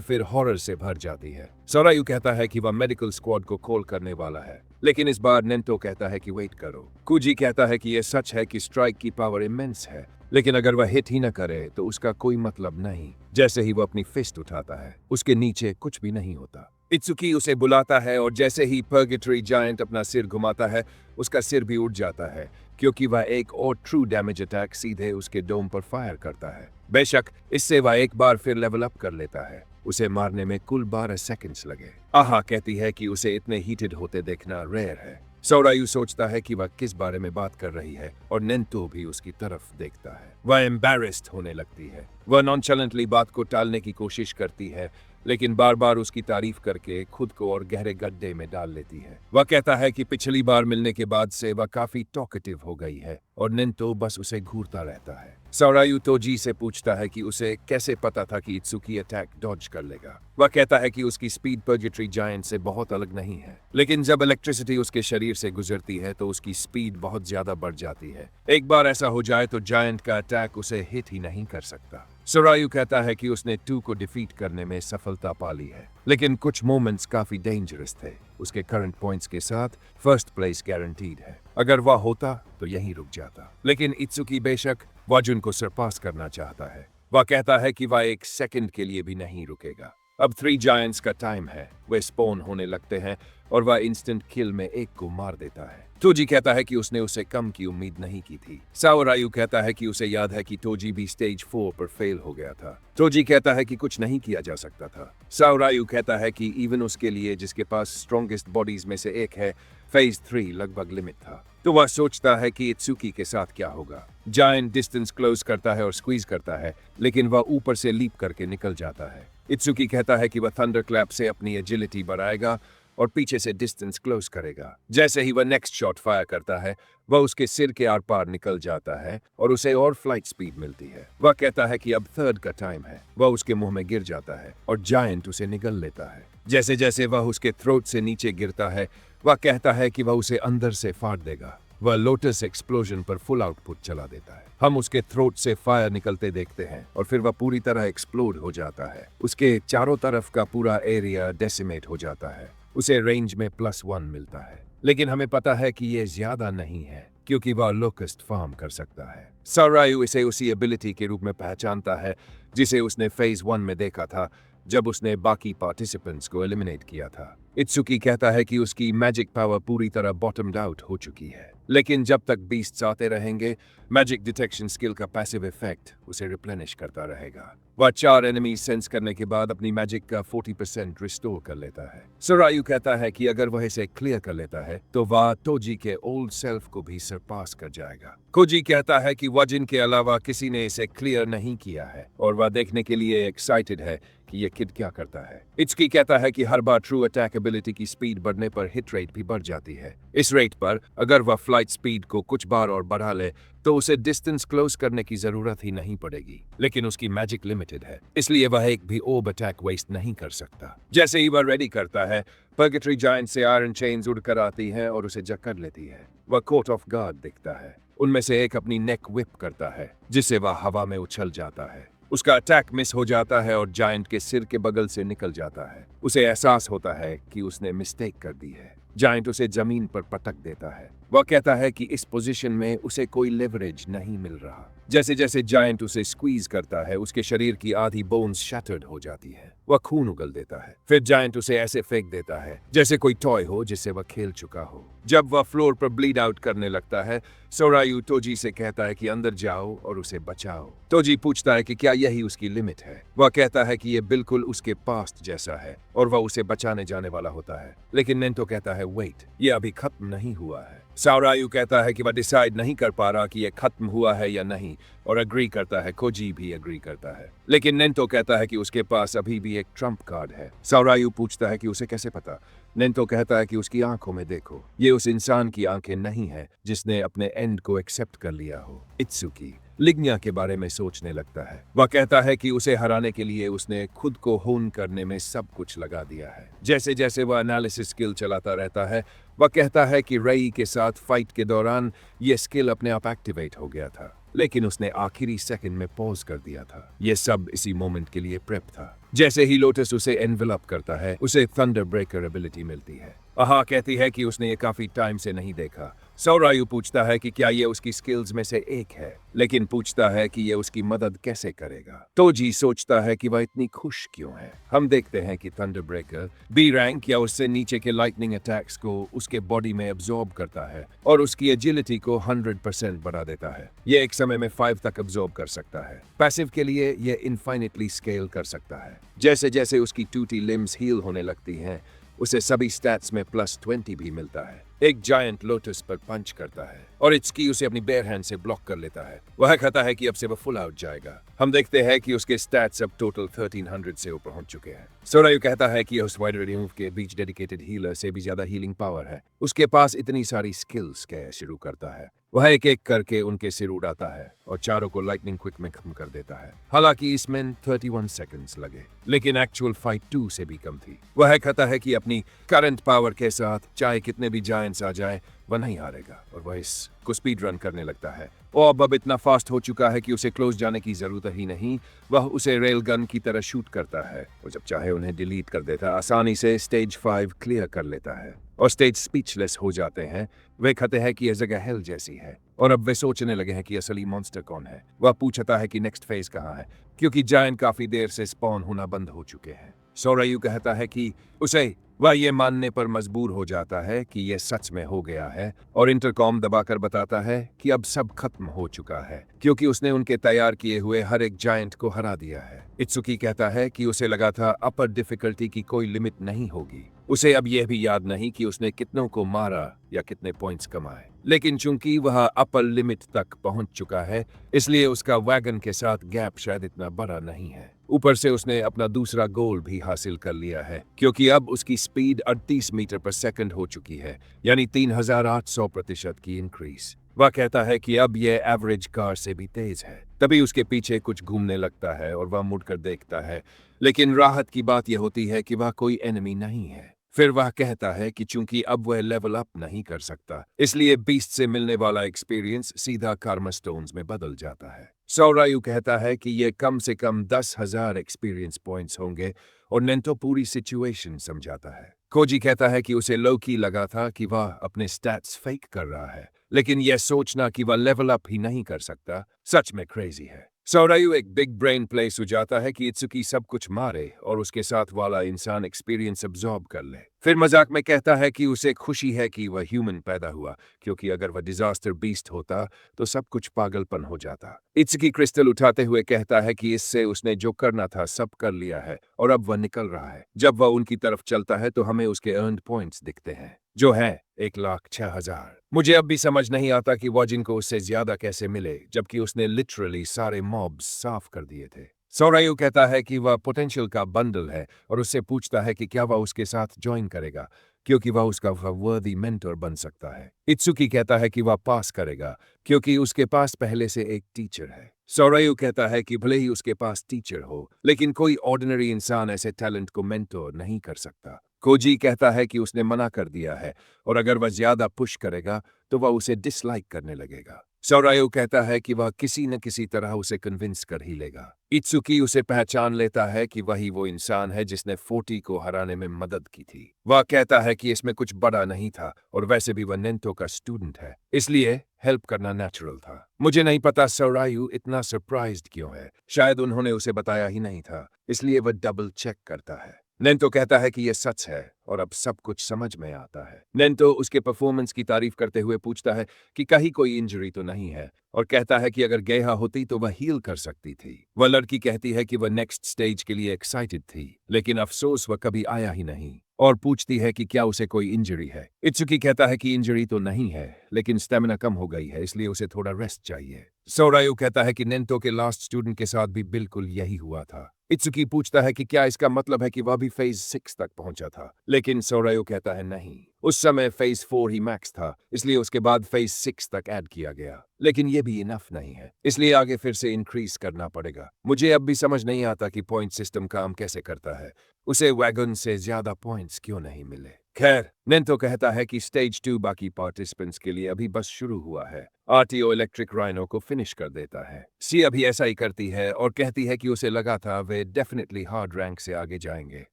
फिर हॉरर से भर जाती है। सौरायू कहता है कि वह मेडिकल स्क्वाड को कॉल करने वाला है, लेकिन इस बार नेंटो कहता है कि वेट करो। कुजी कहता है कि यह सच है कि स्ट्राइक की पावर इमेंस है, लेकिन अगर वह हिट ही न करे तो उसका कोई मतलब नहीं। जैसे ही वह अपनी फिस्ट उठाता है, उसके नीचे कुछ भी नहीं होता। इत्सुकी उसे बुलाता है और जैसे ही पर्गेटरी जायंट अपना सिर घुमाता है, उसका सिर भी उड़ जाता है, क्योंकि वह एक और ट्रू डैमेज अटैक सीधे उसके डोम पर फायर करता है। बेशक इससे वह एक बार फिर लेवल अप कर लेता है। उसे मारने में कुल 12 सेकंड्स लगे। आहा कहती है कि उसे इतने हीटेड होते देखना रेयर है। सौरायू सोचता है कि वह किस बारे में बात कर रही है और नेंटो भी उसकी तरफ देखता है। वह एम्बैरेस्ड होने लगती है। वह नॉनचलेंटली बात को टालने की कोशिश करती है, लेकिन बार बार उसकी तारीफ करके खुद को और गहरे गड्ढे में डाल लेती है। वह कहता है कि पिछली बार मिलने के बाद से वह काफी टॉकेटिव हो गई है और नेंटो बस उसे घूरता रहता है। सौरायू तोजी से पूछता है कि उसे कैसे पता था कि इत्सुकी अटैक डॉज कर लेगा। वह कहता है कि उसकी स्पीड पर्गेटरी जायंट से बहुत अलग नहीं है, लेकिन जब इलेक्ट्रिसिटी उसके शरीर से गुजरती है तो उसकी स्पीड बहुत ज्यादा बढ़ जाती है। एक बार ऐसा हो जाए तो जायंट का अटैक उसे हिट ही नहीं कर सकता। सोरायु कहता है कि उसने 2 को डिफीट करने में सफलता पा ली है, लेकिन कुछ मोमेंट्स काफी डेंजरस थे। उसके करंट पॉइंट्स के साथ फर्स्ट प्लेस गारंटीड है। अगर वह होता तो यहीं रुक जाता, लेकिन इत्सुकी बेशक वाजुन को सरपास करना चाहता है। वह कहता है कि वह एक सेकंड के लिए भी नहीं रुकेगा। अब 3 जायंट्स का टाइम है। वे स्पॉन होने लगते हैं और वह इंस्टेंट किल में एक को मार देता है। तोजी कहता है कि उसने उसे कम की उम्मीद नहीं की थी। साओरायु कहता है कि उसे याद है कि तोजी भी स्टेज 4 पर फेल हो गया था। तोजी कहता है कि कुछ नहीं किया जा सकता था। साओरायु कहता है कि इवन उसके लिए, जिसके पास स्ट्रॉन्गेस्ट बॉडीज में से एक है, फेज 3 लगभग लिमिट था। तो वह सोचता है कि इत्सुकी के साथ क्या होगा। जायंट डिस्टेंस क्लोज करता है और स्क्वीज करता है, लेकिन वह ऊपर से लीप करके निकल जाता है। इत्सुकी कहता है कि वह थंडर क्लैप से अपनी एजिलिटी बढ़ाएगा और पीछे से डिस्टेंस क्लोज करेगा। जैसे ही वह नेक्स्ट शॉट फायर करता है, वह उसके सिर के आर पार निकल जाता है और उसे और फ्लाइट स्पीड मिलती है। वह कहता है कि अब थर्ड का टाइम है। वह उसके मुंह में गिर जाता है और जायंट उसे निगल लेता है। जैसे जैसे वह उसके थ्रोट से नीचे गिरता है, वह कहता है कि वह उसे अंदर से फाड़ देगा। वह लोटस एक्सप्लोजन पर फुल आउटपुट चला देता है। हम उसके थ्रोट से फायर निकलते देखते हैं और फिर वह पूरी तरह एक्सप्लोड हो जाता है। उसके चारों तरफ का पूरा एरिया डेसिमेट हो जाता है। उसे रेंज में +1 मिलता है, लेकिन हमें पता है कि ये ज्यादा नहीं है, क्योंकि वह लोकस्ट फार्म कर सकता है। साओरायु इसे उसी एबिलिटी के रूप में पहचानता है जिसे उसने फेज 1 में देखा था, जब उसने बाकी पार्टिसिपेंट्स को एलिमिनेट किया था। इत्सुकी कहता है कि उसकी मैजिक पावर पूरी तरह बॉटम्ड आउट हो चुकी है, लेकिन जब तक बीस्ट्स आते रहेंगे, मैजिक डिटेक्शन स्किल का पैसिव इफेक्ट उसे रिप्लेनिश करता रहेगा। वह 4 एनिमी सेंस करने के बाद अपनी मैजिक का 40% रिस्टोर कर लेता है। सोरायु कहता है कि अगर वह इसे क्लियर कर लेता है, तो वह तोजी के ओल्ड सेल्फ को भी सरपास कर जाएगा। कोजी कहता है कि वजिन के अलावा किसी ने इसे क्लियर नहीं किया है और वह देखने के लिए एक्साइटेड है कि ये किड क्या करता है। इत्सुकी कहता है कि हर बार ट्रू अटैक एबिलिटी की स्पीड बढ़ने पर हिट रेट भी बढ़ जाती है। इस रेट पर अगर वह फ्लाइट स्पीड को कुछ बार और बढ़ा ले, तो उसे डिस्टेंस क्लोज करने की जरूरत ही नहीं पड़ेगी। लेकिन उसकी मैजिक लिमिटेड है, इसलिए वह एक भी ओब अटैक वेस्ट नहीं कर सकता। जैसे ही वह रेडी करता है, पर्गेटरी जायंट से आयरन चेन्स उड़कर आती है और उसे जकड़ लेती है। वह कोट ऑफ गार्ड दिखता है। उनमें से एक अपनी नेक व्हिप करता है, जिससे वह हवा में उछल जाता है। उसका अटैक मिस हो जाता है और जायंट के सिर के बगल से निकल जाता है। उसे एहसास होता है कि उसने मिस्टेक कर दी है। जायंट उसे जमीन पर पटक देता है। वह कहता है कि इस पोजीशन में उसे कोई लेवरेज नहीं मिल रहा। जैसे जैसे जायंट उसे स्क्वीज करता है, उसके शरीर की आधी बोन्स शैटर्ड हो जाती है। वह खून उगल देता है। फिर जायंट उसे ऐसे फेंक देता है जैसे कोई टॉय हो जिससे वह खेल चुका हो। जब वह फ्लोर पर ब्लीड आउट करने लगता है, सोरायु तोजी से कहता है कि अंदर जाओ और उसे बचाओ। तोजी पूछता है कि क्या यही उसकी लिमिट है। वह कहता है कि यह बिल्कुल उसके पास्ट जैसा है और वह उसे बचाने जाने वाला होता है। लेकिन नेंटो कहता है वेट, ये अभी खत्म नहीं हुआ है। साओरायु कहता है कि वह डिसाइड नहीं कर पा रहा कि यह खत्म हुआ है या नहीं, और अग्री करता है। कोजी भी अग्री करता है, लेकिन नेंटो कहता है कि उसके पास अभी भी एक ट्रम्प कार्ड है। साओरायु पूछता है कि उसे कैसे पता। नेंटो कहता है कि उसकी आंखों में देखो, ये उस इंसान की आंखें नहीं है जिसने अपने एंड को एक्सेप्ट कर लिया हो। इत्सुकी लिग्निया के बारे में सोचने लगता है। वह कहता है कि उसे हराने के लिए उसने खुद को होन करने में सब कुछ लगा दिया है। जैसे जैसे वह एनालिसिस स्किल चलाता रहता है, वह कहता है कि रई के साथ फाइट के दौरान यह स्किल अपने आप एक्टिवेट हो गया था, लेकिन उसने आखिरी सेकंड में पॉज कर दिया था। यह सब इसी मोमेंट के लिए प्रेप था। जैसे ही लोटस उसे एनवेलप करता है, उसे थंडर ब्रेकर एबिलिटी मिलती है। आहा कहती है कि उसने ये काफी टाइम से नहीं देखा। सोरायु पूछता है कि क्या ये उसकी स्किल्स में से एक है, लेकिन पूछता है कि ये उसकी मदद कैसे करेगा। तोजी सोचता है कि वह इतनी खुश क्यों है। हम देखते हैं कि थंडर ब्रेकर बी रैंक या उससे नीचे के लाइटनिंग अटैक्स को उसके बॉडी में एब्जॉर्ब करता है और उसकी एजिलिटी को 100% बढ़ा देता है। ये एक समय में 5 तक एब्जॉर्ब कर सकता है। पैसिव के लिए ये इनफाइनेटली स्केल कर सकता है। जैसे जैसे उसकी टूटी लिम्स हील होने लगती हैं, उसे सभी स्टैट्स में +20 भी मिलता है। एक जायंट लोटस पर पंच करता है और इत्सुकी उसे अपनी बेयर हैंड से ब्लॉक कर लेता है। वह कहता है कि अब से वह फुल आउट जाएगा। हम देखते हैं कि उसके स्टैट्स अब टोटल 1300 से ऊपर पहुंच चुके हैं। सोरायु कहता है कि उस वाइड रिमूव के बीच डेडिकेटेड हीलर से भी ज्यादा हीलिंग पावर है। उसके पास इतनी सारी स्किल्स कैसे शुरू करता है। वह एक एक करके उनके सिर उड़ाता है और चारों को लाइटनिंग क्विक में खत्म कर देता है। हालांकि इसमें 31 सेकंड्स लगे, लेकिन एक्चुअल फाइट 2 से भी कम थी। वह कहता है कि अपनी करंट पावर के साथ चाहे कितने भी जायंट्स आ जाए, वह नहीं हारेगा और वह इसको स्पीड रन करने लगता है। वो अब इतना फास्ट हो चुका है कि उसे क्लोज जाने की जरूरत ही नहीं। वह उसे रेल गन की तरह शूट करता है और जब चाहे उन्हें डिलीट कर देता है। आसानी से स्टेज 5 क्लियर कर लेता है और स्टेज स्पीचलेस हो जाते हैं। वे कहते हैं कि यह जगह हेल जैसी है और अब वे सोचने लगे हैं कि असली मॉन्स्टर कौन है। वह पूछता है कि नेक्स्ट फेज कहाँ है, क्योंकि जायंट काफी देर से स्पॉन होना बंद हो चुके हैं। सोरायु कहता है कि उसे वह ये मानने पर मजबूर हो जाता है कि यह सच में हो गया है और इंटरकॉम दबाकर बताता है कि अब सब खत्म हो चुका है, क्योंकि उसने उनके तैयार किए हुए हर एक जायंट को हरा दिया है। इत्सुकी कहता है कि उसे लगा था अपर डिफिकल्टी की कोई लिमिट नहीं होगी। उसे अब यह भी याद नहीं कि उसने कितनों को मारा या कितने पॉइंट्स कमाए, लेकिन चूंकि वह अपर लिमिट तक पहुंच चुका है, इसलिए उसका वैगन के साथ गैप शायद इतना बड़ा नहीं है। ऊपर से उसने अपना दूसरा गोल भी हासिल कर लिया है, क्योंकि अब उसकी स्पीड 38 मीटर पर सेकंड हो चुकी है, यानी 3800% की इंक्रीज। वह कहता है कि अब यह एवरेज कार से भी तेज है। तभी उसके पीछे कुछ घूमने लगता है और वह मुड़कर देखता है, लेकिन राहत की बात यह होती है कि वह कोई एनिमी नहीं है। फिर वह कहता है कि चूंकि अब वह लेवल अप नहीं कर सकता, इसलिए बीस्ट से मिलने वाला एक्सपीरियंस सीधा कार्मा स्टोन्स में बदल जाता है। सोरायु कहता है कि यह कम से कम 10,000 एक्सपीरियंस पॉइंट्स होंगे और नेंटो पूरी सिचुएशन समझाता है। कोजी कहता है कि उसे लोकी लगा था कि वह अपने स्टैट्स फेक कर रहा है, लेकिन यह सोचना कि वह लेवल अप ही नहीं कर सकता सच में क्रेजी है। सोरायु एक बिग ब्रेन प्ले सुझाता है कि इत्सुकी सब कुछ मारे और उसके साथ वाला इंसान एक्सपीरियंस अब्सॉर्ब कर ले। फिर मजाक में कहता है कि उसे खुशी है कि वह ह्यूमन पैदा हुआ, क्योंकि अगर वह डिजास्टर बीस्ट होता तो सब कुछ पागलपन हो जाता। इत्सुकी क्रिस्टल उठाते हुए कहता है कि इससे उसने जो करना था सब कर लिया है और अब वह निकल रहा है। जब वह उनकी तरफ चलता है तो हमें उसके अर्न्ड पॉइंट्स दिखते हैं, जो है 1,06,000। मुझे अब भी समझ नहीं आता कि वॉजिन को उससे ज्यादा कैसे मिले, जबकि उसने लिटरली सारे मॉब्स साफ कर दिए थे। सोरायु कहता है कि वह पोटेंशियल का बंडल है और उससे पूछता है कि क्या वह उसके साथ ज्वाइन करेगा, क्योंकि वह उसका वर्दी मेंटर बन सकता है। इत्सुकी कहता है कि वह पास करेगा, क्योंकि उसके पास पहले से एक टीचर है। सोरायु कहता है कि भले ही उसके पास टीचर हो, लेकिन कोई ऑर्डिनरी इंसान ऐसे टैलेंट को मेंटर नहीं कर सकता। कोजी कहता है कि उसने मना कर दिया है और अगर वह ज्यादा पुश करेगा तो वह उसे डिसलाइक करने लगेगा। सोरायु कहता है कि वह किसी न किसी तरह उसे कन्विंस कर ही लेगा। इत्सुकी उसे पहचान लेता है कि वही वो इंसान है जिसने 40 को हराने में मदद की थी। वह कहता है कि इसमें कुछ बड़ा नहीं था और वैसे भी वह नेंटो का स्टूडेंट है, इसलिए हेल्प करना नेचुरल था। मुझे नहीं पता सोरायु इतना सरप्राइज्ड क्यों है, शायद उन्होंने उसे बताया ही नहीं था, इसलिए वह डबल चेक करता है। नेंटो कहता है कि यह सच है और अब सब कुछ समझ में आता है। नेंटो उसके परफॉर्मेंस की तारीफ करते हुए पूछता है कि कहीं कोई इंजरी तो नहीं है और कहता है कि अगर गेहा होती तो वह हील कर सकती थी। वह लड़की कहती है कि वह नेक्स्ट स्टेज के लिए एक्साइटेड थी, लेकिन अफसोस वह कभी आया ही नहीं, और पूछती है कि क्या उसे कोई इंजरी है। इत्सुकी कहता है कि इंजरी तो नहीं है, लेकिन स्टेमिना कम हो गई है, इसलिए उसे थोड़ा रेस्ट चाहिए। सोरायु कहता है कि नेंटो के लास्ट स्टूडेंट के साथ भी बिल्कुल यही हुआ था। इत्सुकी पूछता है कि क्या इसका मतलब है कि वह भी फेज 6 तक पहुंचा था, लेकिन सोरायु कहता है नहीं, उस समय फेज 4 ही मैक्स था, इसलिए उसके बाद फेज 6 तक ऐड किया गया, लेकिन ये भी इनफ नहीं है, इसलिए आगे फिर से इंक्रीज करना पड़ेगा। मुझे अब भी समझ नहीं आता कि पॉइंट सिस्टम काम कैसे करता है, उसे वैगन से ज्यादा पॉइंट्स क्यों नहीं मिले। खैर, नेंटो कहता है कि स्टेज 2 बाकी पार्टिसिपेंट्स के लिए अभी बस शुरू हुआ है। आरटीओ इलेक्ट्रिक राइनो को फिनिश कर देता है। सी अभी ऐसा ही करती है और कहती है कि उसे लगा था वे डेफिनेटली हार्ड रैंक से आगे जाएंगे।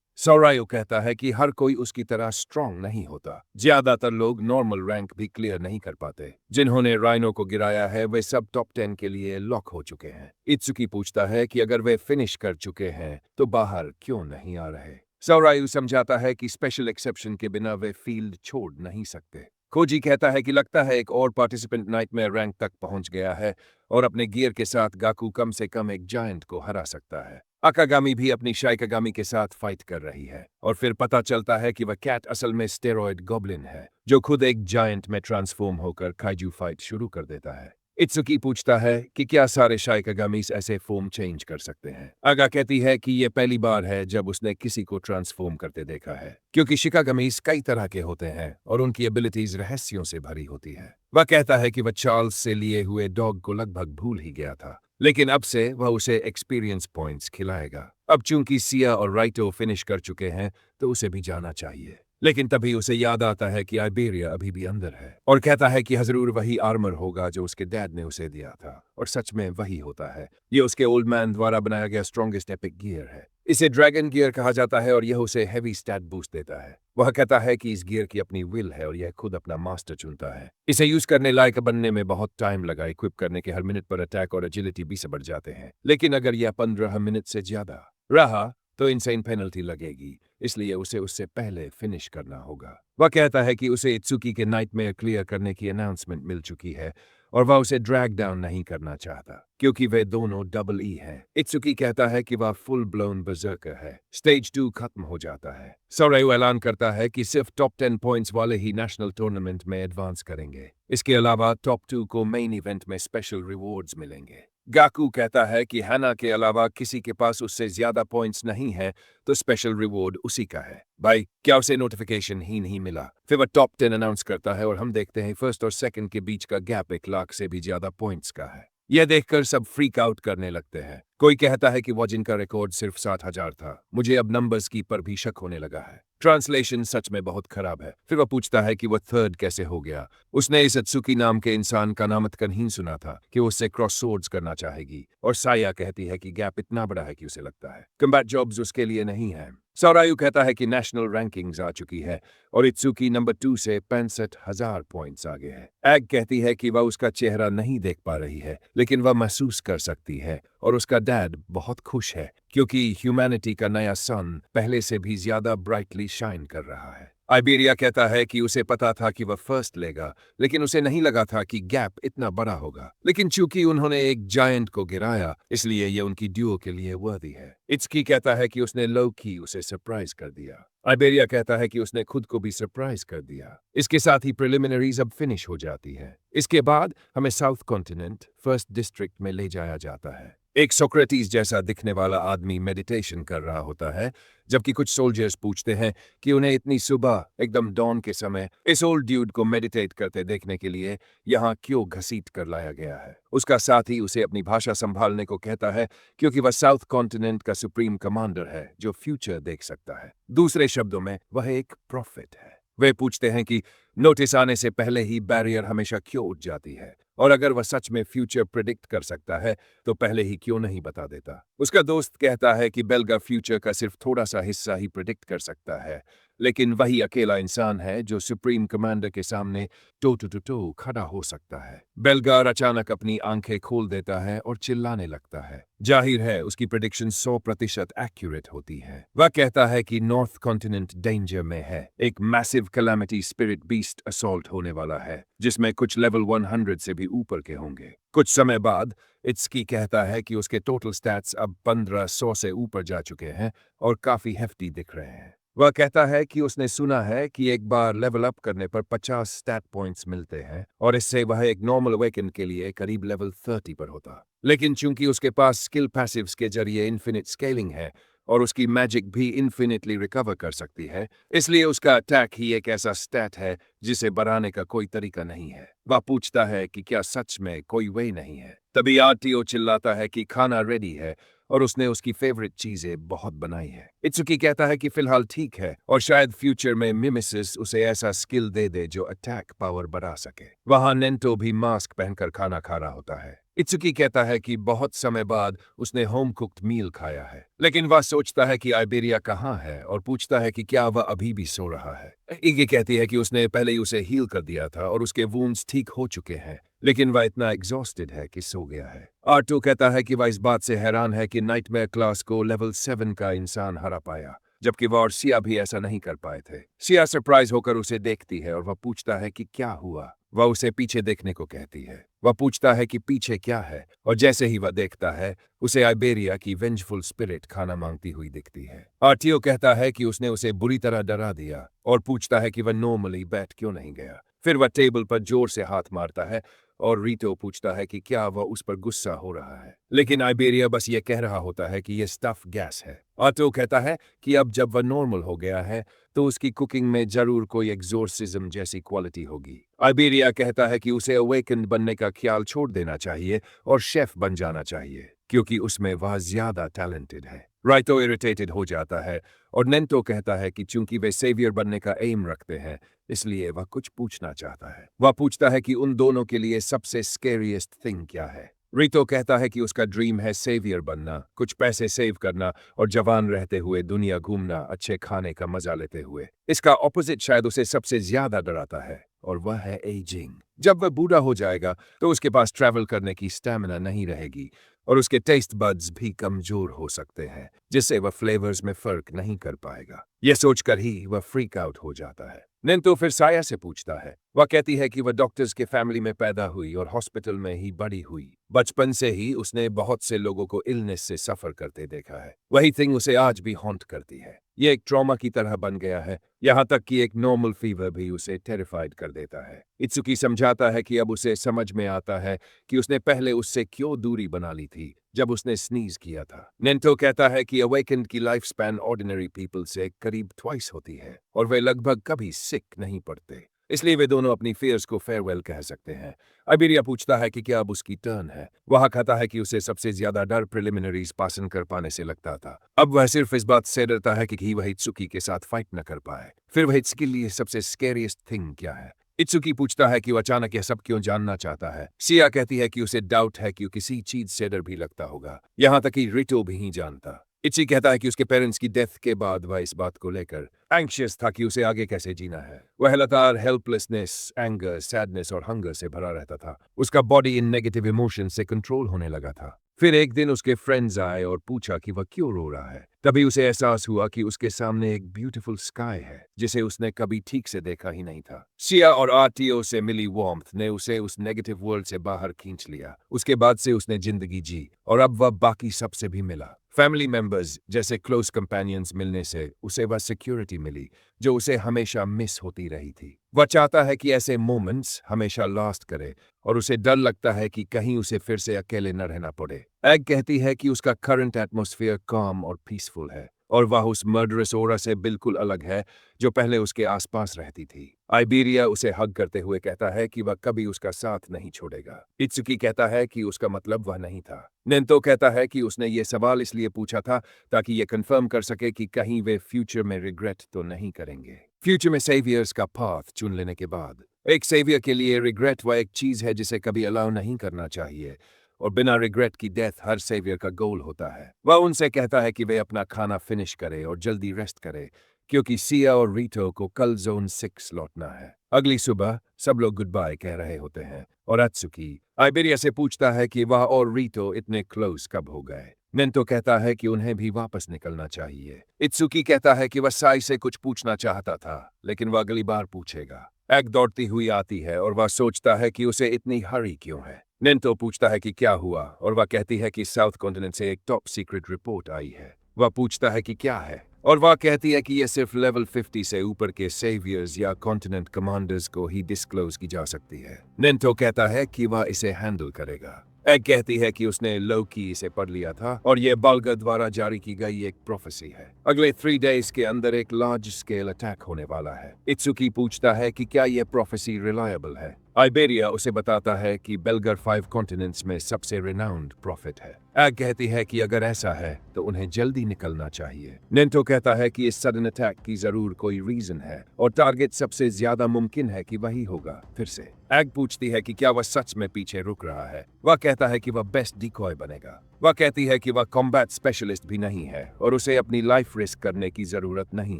सोरायु कहता है कि हर कोई उसकी तरह स्ट्रांग नहीं होता, ज्यादातर लोग नॉर्मल रैंक भी क्लियर नहीं कर पाते। जिन्होंने राइनो को गिराया है वे सब टॉप 10 के लिए लॉक हो चुके हैं। इत्सुकी पूछता है कि अगर वे फिनिश कर चुके हैं तो बाहर क्यों नहीं आ रहे। सोरायु समझाता है कि स्पेशल एक्सेप्शन के बिना वे फील्ड छोड़ नहीं सकते। खोजी कहता है कि लगता है एक और पार्टिसिपेंट नाइटमेयर रैंक तक पहुंच गया है और अपने गियर के साथ गाकू कम से कम एक जायंट को हरा सकता है। अकागामी भी अपनी शाइकागामी के साथ फाइट कर रही है और फिर पता चलता है कि वह कैट असल में स्टेरॉयड गॉब्लिन है, जो खुद एक जायंट में ट्रांसफॉर्म होकर काइजू फाइट शुरू कर देता है। इत्सुकी पूछता है कि क्या सारे शाइकागामीज ऐसे फॉर्म चेंज कर सकते हैं। आगा कहती है कि यह पहली बार है जब उसने किसी को ट्रांसफॉर्म करते देखा है, क्योंकि शिकागामीज कई तरह के होते हैं और उनकी एबिलिटीज रहस्यों से भरी होती है। वह कहता है कि वह चार्ल्स से लिए हुए डॉग को लगभग भूल ही गया था, लेकिन अब से वह उसे एक्सपीरियंस पॉइंट्स खिलाएगा। अब चूंकि सिया और राइटो फिनिश कर चुके हैं तो उसे भी जाना चाहिए। लेकिन तभी उसे याद आता है कि आइबेरिया अभी भी अंदर है और कहता है कि जरूर वही आर्मर होगा जो उसके डैड ने उसे दिया था, और सच में वही होता है। ये उसके ओल्ड मैन द्वारा बनाया गया स्ट्रॉन्गेस्ट एपिक गियर है। इसे ड्रैगन गियर कहा जाता है और यह उसे हेवी स्टैट बूस्ट देता है। वह कहता है कि इस गियर की अपनी विल है और यह खुद अपना मास्टर चुनता है। इसे यूज करने लायक बनने में बहुत टाइम लगा। इक्विप करने के हर मिनट पर अटैक और एजिलिटी भी बढ़ जाते हैं, लेकिन अगर यह 15 मिनट से ज्यादा रहा तो इनसेन पेनल्टी लगेगी, इसलिए उसे उससे पहले फिनिश करना होगा। वह कहता है कि उसे इत्सुकी के नाइटमेयर क्लियर करने की अनाउंसमेंट मिल चुकी है और वह उसे ड्रैग डाउन नहीं करना चाहता क्योंकि वे दोनों डबल ई हैं। इत्सुकी कहता है कि वह फुल ब्लोन बर्जर्कर है। स्टेज 2 खत्म हो जाता है। सोरेयु ऐलान करता है कि सिर्फ टॉप 10 पॉइंट्स वाले ही नेशनल टूर्नामेंट में एडवांस करेंगे। इसके अलावा टॉप 2 को मेन इवेंट में स्पेशल रिवॉर्ड्स मिलेंगे। गाकू कहता है कि हाना के अलावा किसी के पास उससे ज्यादा पॉइंट्स नहीं है तो स्पेशल रिवॉर्ड उसी का है। भाई, क्या उसे नोटिफिकेशन ही नहीं मिला? फिर वह टॉप 10 अनाउंस करता है और हम देखते हैं फर्स्ट और सेकंड के बीच का गैप 1 लाख से भी ज्यादा पॉइंट्स का है। यह देखकर सब फ्रीक आउट करने लगते हैं। कोई कहता है कि वॉजिन का रिकॉर्ड सिर्फ 60,000 था। मुझे अब नंबर्स की पर भी शक होने लगा है। ट्रांसलेशन सच में बहुत खराब है। फिर वह पूछता है कि वह थर्ड कैसे हो गया। उसने इस अत्सुकी नाम के इंसान का नामतकन ही सुना था कि वो उससे क्रॉस सोर्ड्स करना चाहेगी, और साया कहती है कि गैप इतना बड़ा है कि उसे लगता है कम्बैट जॉब्स उसके लिए नहीं है। सोरायु कहता है कि नेशनल रैंकिंग्स आ चुकी है और इत्सुकी नंबर 2 से 65,000 पॉइंट्स आगे है। एग कहती है कि वह उसका चेहरा नहीं देख पा रही है, लेकिन वह महसूस कर सकती है और उसका डैड बहुत खुश है क्योंकि ह्यूमैनिटी का नया सन पहले से भी ज्यादा ब्राइटली शाइन कर रहा है। आइबेरिया कहता है कि उसे पता था कि वह फर्स्ट लेगा, लेकिन उसे नहीं लगा था कि गैप इतना बड़ा होगा। लेकिन चूंकि उन्होंने एक जायंट को गिराया, इसलिए यह उनकी ड्यूओ के लिए वर्दी है। इत्सुकी कहता है कि उसने लो की उसे सरप्राइज कर दिया। आइबेरिया कहता है कि उसने खुद को भी सरप्राइज कर दिया। इसके साथ ही प्रिलिमिनरीज अब फिनिश हो जाती है। इसके बाद हमें साउथ कॉन्टिनेंट फर्स्ट डिस्ट्रिक्ट में ले जाया जाता है। एक सोक्रेटिस जैसा दिखने वाला आदमी मेडिटेशन कर रहा होता है, जबकि कुछ सोल्जर्स पूछते हैं कि उन्हें इतनी सुबह एकदम डॉन के समय इस ओल्ड ड्यूड को मेडिटेट करते देखने के लिए यहाँ क्यों घसीट कर लाया गया है। उसका साथी उसे अपनी भाषा संभालने को कहता है क्योंकि वह साउथ कॉन्टिनेंट का सुप्रीम कमांडर है जो फ्यूचर देख सकता है। दूसरे शब्दों में वह एक प्रॉफिट है। वे पूछते हैं कि नोटिस आने से पहले ही बैरियर हमेशा क्यों उठ जाती है, और अगर वह सच में फ्यूचर प्रिडिक्ट कर सकता है तो पहले ही क्यों नहीं बता देता। उसका दोस्त कहता है कि बेल्गा फ्यूचर का सिर्फ थोड़ा सा हिस्सा ही प्रिडिक्ट कर सकता है, लेकिन वही अकेला इंसान है जो सुप्रीम कमांडर के सामने टो टू टू टो खड़ा हो सकता है। बेल्गार अचानक अपनी आंखें खोल देता है और चिल्लाने लगता है। जाहिर है उसकी प्रेडिक्शन 100% एक्यूरेट होती है। वह कहता है कि नॉर्थ कॉन्टिनेंट डेंजर में है। एक massive calamity spirit beast assault होने वाला है जिसमें कुछ लेवल 100 से भी ऊपर के होंगे। कुछ समय बाद इत्सुकी कहता है कि उसके टोटल स्टैट्स अब 1500 से ऊपर जा चुके हैं और काफी हेफ्टी दिख रहे हैं। वह कहता है कि उसने सुना है कि एक बार लेवल अप करने पर 50 स्टैट पॉइंट्स मिलते हैं और इससे वह एक नॉर्मल अवेकन के लिए करीब लेवल 30 पर होता। लेकिन चूंकि उसके पास स्किल पैसिव्स के जरिए इन्फिनिट स्केलिंग है और उसकी मैजिक भी इन्फिनिटली रिकवर कर सकती है, इसलिए उसका अटैक ही एक ऐसा स्टैट है जिसे बढ़ाने का कोई तरीका नहीं है। वह पूछता है कि क्या सच में कोई वे नहीं है। तभी आरटीओ चिल्लाता है कि खाना रेडी है और उसने उसकी फेवरेट चीजें बहुत बनाई है। इत्सुकी कहता है कि फिलहाल ठीक है और शायद फ्यूचर में मिमेसिस उसे ऐसा स्किल दे दे जो अटैक पावर बढ़ा सके। वहां नेंटो भी मास्क पहनकर खाना खा रहा होता है। इत्सुकी कहता है कि बहुत समय बाद उसने होम कुक्ड मील खाया है, लेकिन वह सोचता है कि आइबेरिया कहाँ है और पूछता है कि क्या वह अभी भी सो रहा है। इगी कहती है कि उसने पहले ही उसे हील कर दिया था और उसके वुंड्स ठीक हो चुके हैं, लेकिन वह इतना एग्जॉस्टेड है कि सो गया है। आर्टो कहता है कि वह इस बात से हैरान है कि नाइटमेयर क्लास को लेवल 7 का इंसान हरा पाया, जबकि वह और सिया भी ऐसा नहीं कर पाए थे। सिया सरप्राइज होकर उसे देखती है और वह पूछता है कि क्या हुआ। वह उसे पीछे देखने को कहती है। वह पूछता है कि पीछे क्या है, और जैसे ही वह देखता है उसे आइबेरिया की वेंजफुल स्पिरिट खाना मांगती हुई दिखती है। आर्टियो कहता है कि उसने उसे बुरी तरह डरा दिया और पूछता है कि वह नॉर्मली बैठ क्यों नहीं गया। फिर वह टेबल पर जोर से हाथ मारता है और रीटो पूछता है कि क्या वह उस पर गुस्सा हो रहा है, लेकिन आइबेरिया बस ये कह रहा होता है कि यह स्टफ गैस है। आर्टो कहता है कि अब जब वह नॉर्मल हो गया है तो उसकी कुकिंग में जरूर कोई एग्जोर्सिज्म जैसी क्वालिटी होगी। आइबेरिया कहता है कि उसे अवेकन्ड बनने का ख्याल छोड़ देना चाहिए और शेफ बन जाना चाहिए। क्योंकि उसमें वह ज्यादा टैलेंटेड है। राइतो इरिटेटेड हो जाता है और नेंटो कहता है कि चूंकि वे सेवियर बनने का एम रखते हैं, इसलिए वह कुछ पूछना चाहता है। वह पूछता है कि उन दोनों के लिए सबसे स्केरियस्ट थिंग क्या है। रितो कहता है कि उसका ड्रीम है सेवियर बनना, कुछ पैसे सेव करना और जवान रहते हुए दुनिया घूमना, अच्छे खाने का मजा लेते हुए। इसका ऑपोजिट शायद उसे सबसे ज्यादा डराता है और वह है एजिंग। जब वह बूढ़ा हो जाएगा तो उसके पास ट्रैवल करने की स्टैमिना नहीं रहेगी और उसके टेस्ट बड्स भी कमजोर हो सकते हैं, जिससे वह फ्लेवर्स में फर्क नहीं कर पाएगा। यह सोचकर ही वह फ्रीक आउट हो जाता है। नेंतो फिर साया से पूछता है। वह कहती है कि वह डॉक्टर्स के फैमिली में पैदा हुई और हॉस्पिटल में ही बड़ी हुई। बचपन से ही उसने बहुत से लोगों को इलनेस से सफर करते देखा है। वही थिंग उसे आज भी हॉन्ट करती है। ये एक ट्रॉमा की तरह बन गया है, यहाँ तक कि एक नॉर्मल फीवर भी उसे टेरिफाइड कर देता है। इत्सुकी समझाता है कि अब उसे समझ में आता है कि उसने पहले उससे क्यों दूरी बना ली थी जब उसने स्नीज किया था। नेंटो कहता है कि अवेकेंड की लाइफ स्पैन ऑर्डिनरी पीपल से करीब ट्वाइस होती है और वे लगभग कभी सिक नहीं पड़ते, इसलिए वे दोनों अपनी फेयर्स को फेयरवेल कह सकते हैं। आइबेरिया पूछता है कि क्या अब उसकी टर्न है। वह कहता है कि उसे सबसे ज्यादा डर प्रिलिमिनरीज पासन कर पाने से लगता था। अब वह सिर्फ इस बात से डरता है कि वह इत्सुकी के साथ फाइट न कर पाए। फिर वह इत्सुकी के लिए सबसे स्कैरियस्ट थिंग क्या है। इत्सुकी पूछता है कि वह अचानक यह सब क्यों जानना चाहता है। सिया कहती है कि उसे डाउट है कि किसी चीज से डर भी लगता होगा, यहाँ तक कि रिटो भी नहीं जानता। इत्सी कहता है कि उसके पेरेंट्स की डेथ के बाद वह इस बात को लेकर एंग्शियस था कि उसे आगे कैसे जीना है। वह लगातार हेल्पलेसनेस, एंगर, सैडनेस और हंगर से भरा रहता था। उसका बॉडी इन नेगेटिव इमोशन से कंट्रोल होने लगा था। फिर एक दिन उसके फ्रेंड्स आए और पूछा कि वह क्यों रो रहा है। तभी उसे एहसास हुआ कि उसके सामने एक ब्यूटीफुल स्काई है जिसे उसने कभी ठीक से देखा ही नहीं था। सिया और आरटीओ से मिली वार्मथ ने उसे उस नेगेटिव वर्ल्ड से बाहर खींच लिया। उसके बाद से उसने जिंदगी जी और अब वह बाकी सबसे भी मिला। फैमिली मेंबर्स जैसे क्लोज कंपेनियंस मिलने से उसे वह सिक्योरिटी मिली जो उसे हमेशा मिस होती रही थी। वह चाहता है कि ऐसे मोमेंट्स हमेशा लास्ट करे और उसे डर लगता है कि कहीं उसे फिर से अकेले न रहना पड़े। एग कहती है कि उसका करंट एटमॉस्फेयर काम और पीसफुल है और वह उस मर्डरस ओरा से बिल्कुल अलग है जो पहले उसके आसपास रहती थी। आइबेरिया उसे हग करते हुए कहता है कि वह कभी उसका साथ नहीं छोड़ेगा। इत्सुकी कहता है कि उसका मतलब वह नहीं था। नेंतो कहता है कि उसने ये सवाल इसलिए पूछा था ताकि ये कंफर्म कर सके कि कहीं वे फ्यूचर में रिग्रेट तो नहीं करेंगे। फ्यूचर में सेवियर्स का पाथ चुन लेने के बाद एक सेवियर के लिए रिग्रेट वह एक चीज है जिसे कभी अलाउ नहीं करना चाहिए और बिना रिग्रेट की डेथ हर सेवियर का गोल होता है। वह उनसे कहता है कि वे अपना खाना फिनिश करे और जल्दी रेस्ट करे क्योंकि सिया और रीटो को कल जोन 6 लौटना है। अगली सुबह सब लोग गुड बाय कह रहे होते हैं और अत्सुकी आइबेरिया से पूछता है कि वह और रीटो इतने क्लोज कब हो गए। नेंतो कहता है कि उन्हें भी वापस निकलना चाहिए। इत्सुकी कहता है कि वह साई से कुछ पूछना चाहता था लेकिन वह अगली बार पूछेगा। एग दौड़ती हुई आती है और वह सोचता है कि उसे इतनी हरी क्यों है। नेंतो पूछता है कि क्या हुआ और वह कहती है कि साउथ कॉन्टिनेंट से एक टॉप सीक्रेट रिपोर्ट आई है। वह पूछता है कि क्या है और वह कहती है कि यह सिर्फ लेवल 50 से ऊपर के सेवियर्स या कॉन्टिनेंट कमांडर्स को ही डिस्क्लोज की जा सकती है। नेंतो कहता है कि वह इसे हैंडल करेगा। एग कहती है कि उसने लोकी इसे पढ़ लिया था और यह बाल्गर द्वारा जारी की गई एक प्रोफेसी है। अगले 3 डेज के अंदर एक लार्ज स्केल अटैक होने वाला है। इत्सुकी पूछता है कि क्या यह प्रोफेसी रिलायबल है। आइबेरिया उसे बताता है कि बेल्गर 5 कॉन्टिनेंट्स में सबसे रिनाउंड प्रॉफिट है। एग कहती है कि अगर ऐसा है तो उन्हें जल्दी निकलना चाहिए। नेंटो कहता है कि इस सडन अटैक की जरूर कोई रीजन है और टारगेट सबसे ज्यादा मुमकिन है कि वही होगा। फिर से एग पूछती है कि क्या वह सच में पीछे रुक रहा है। वह कहता है कि वह बेस्ट डिकॉय बनेगा। वह कहती है कि वह कॉम्बैट स्पेशलिस्ट भी नहीं है और उसे अपनी लाइफ रिस्क करने की जरूरत नहीं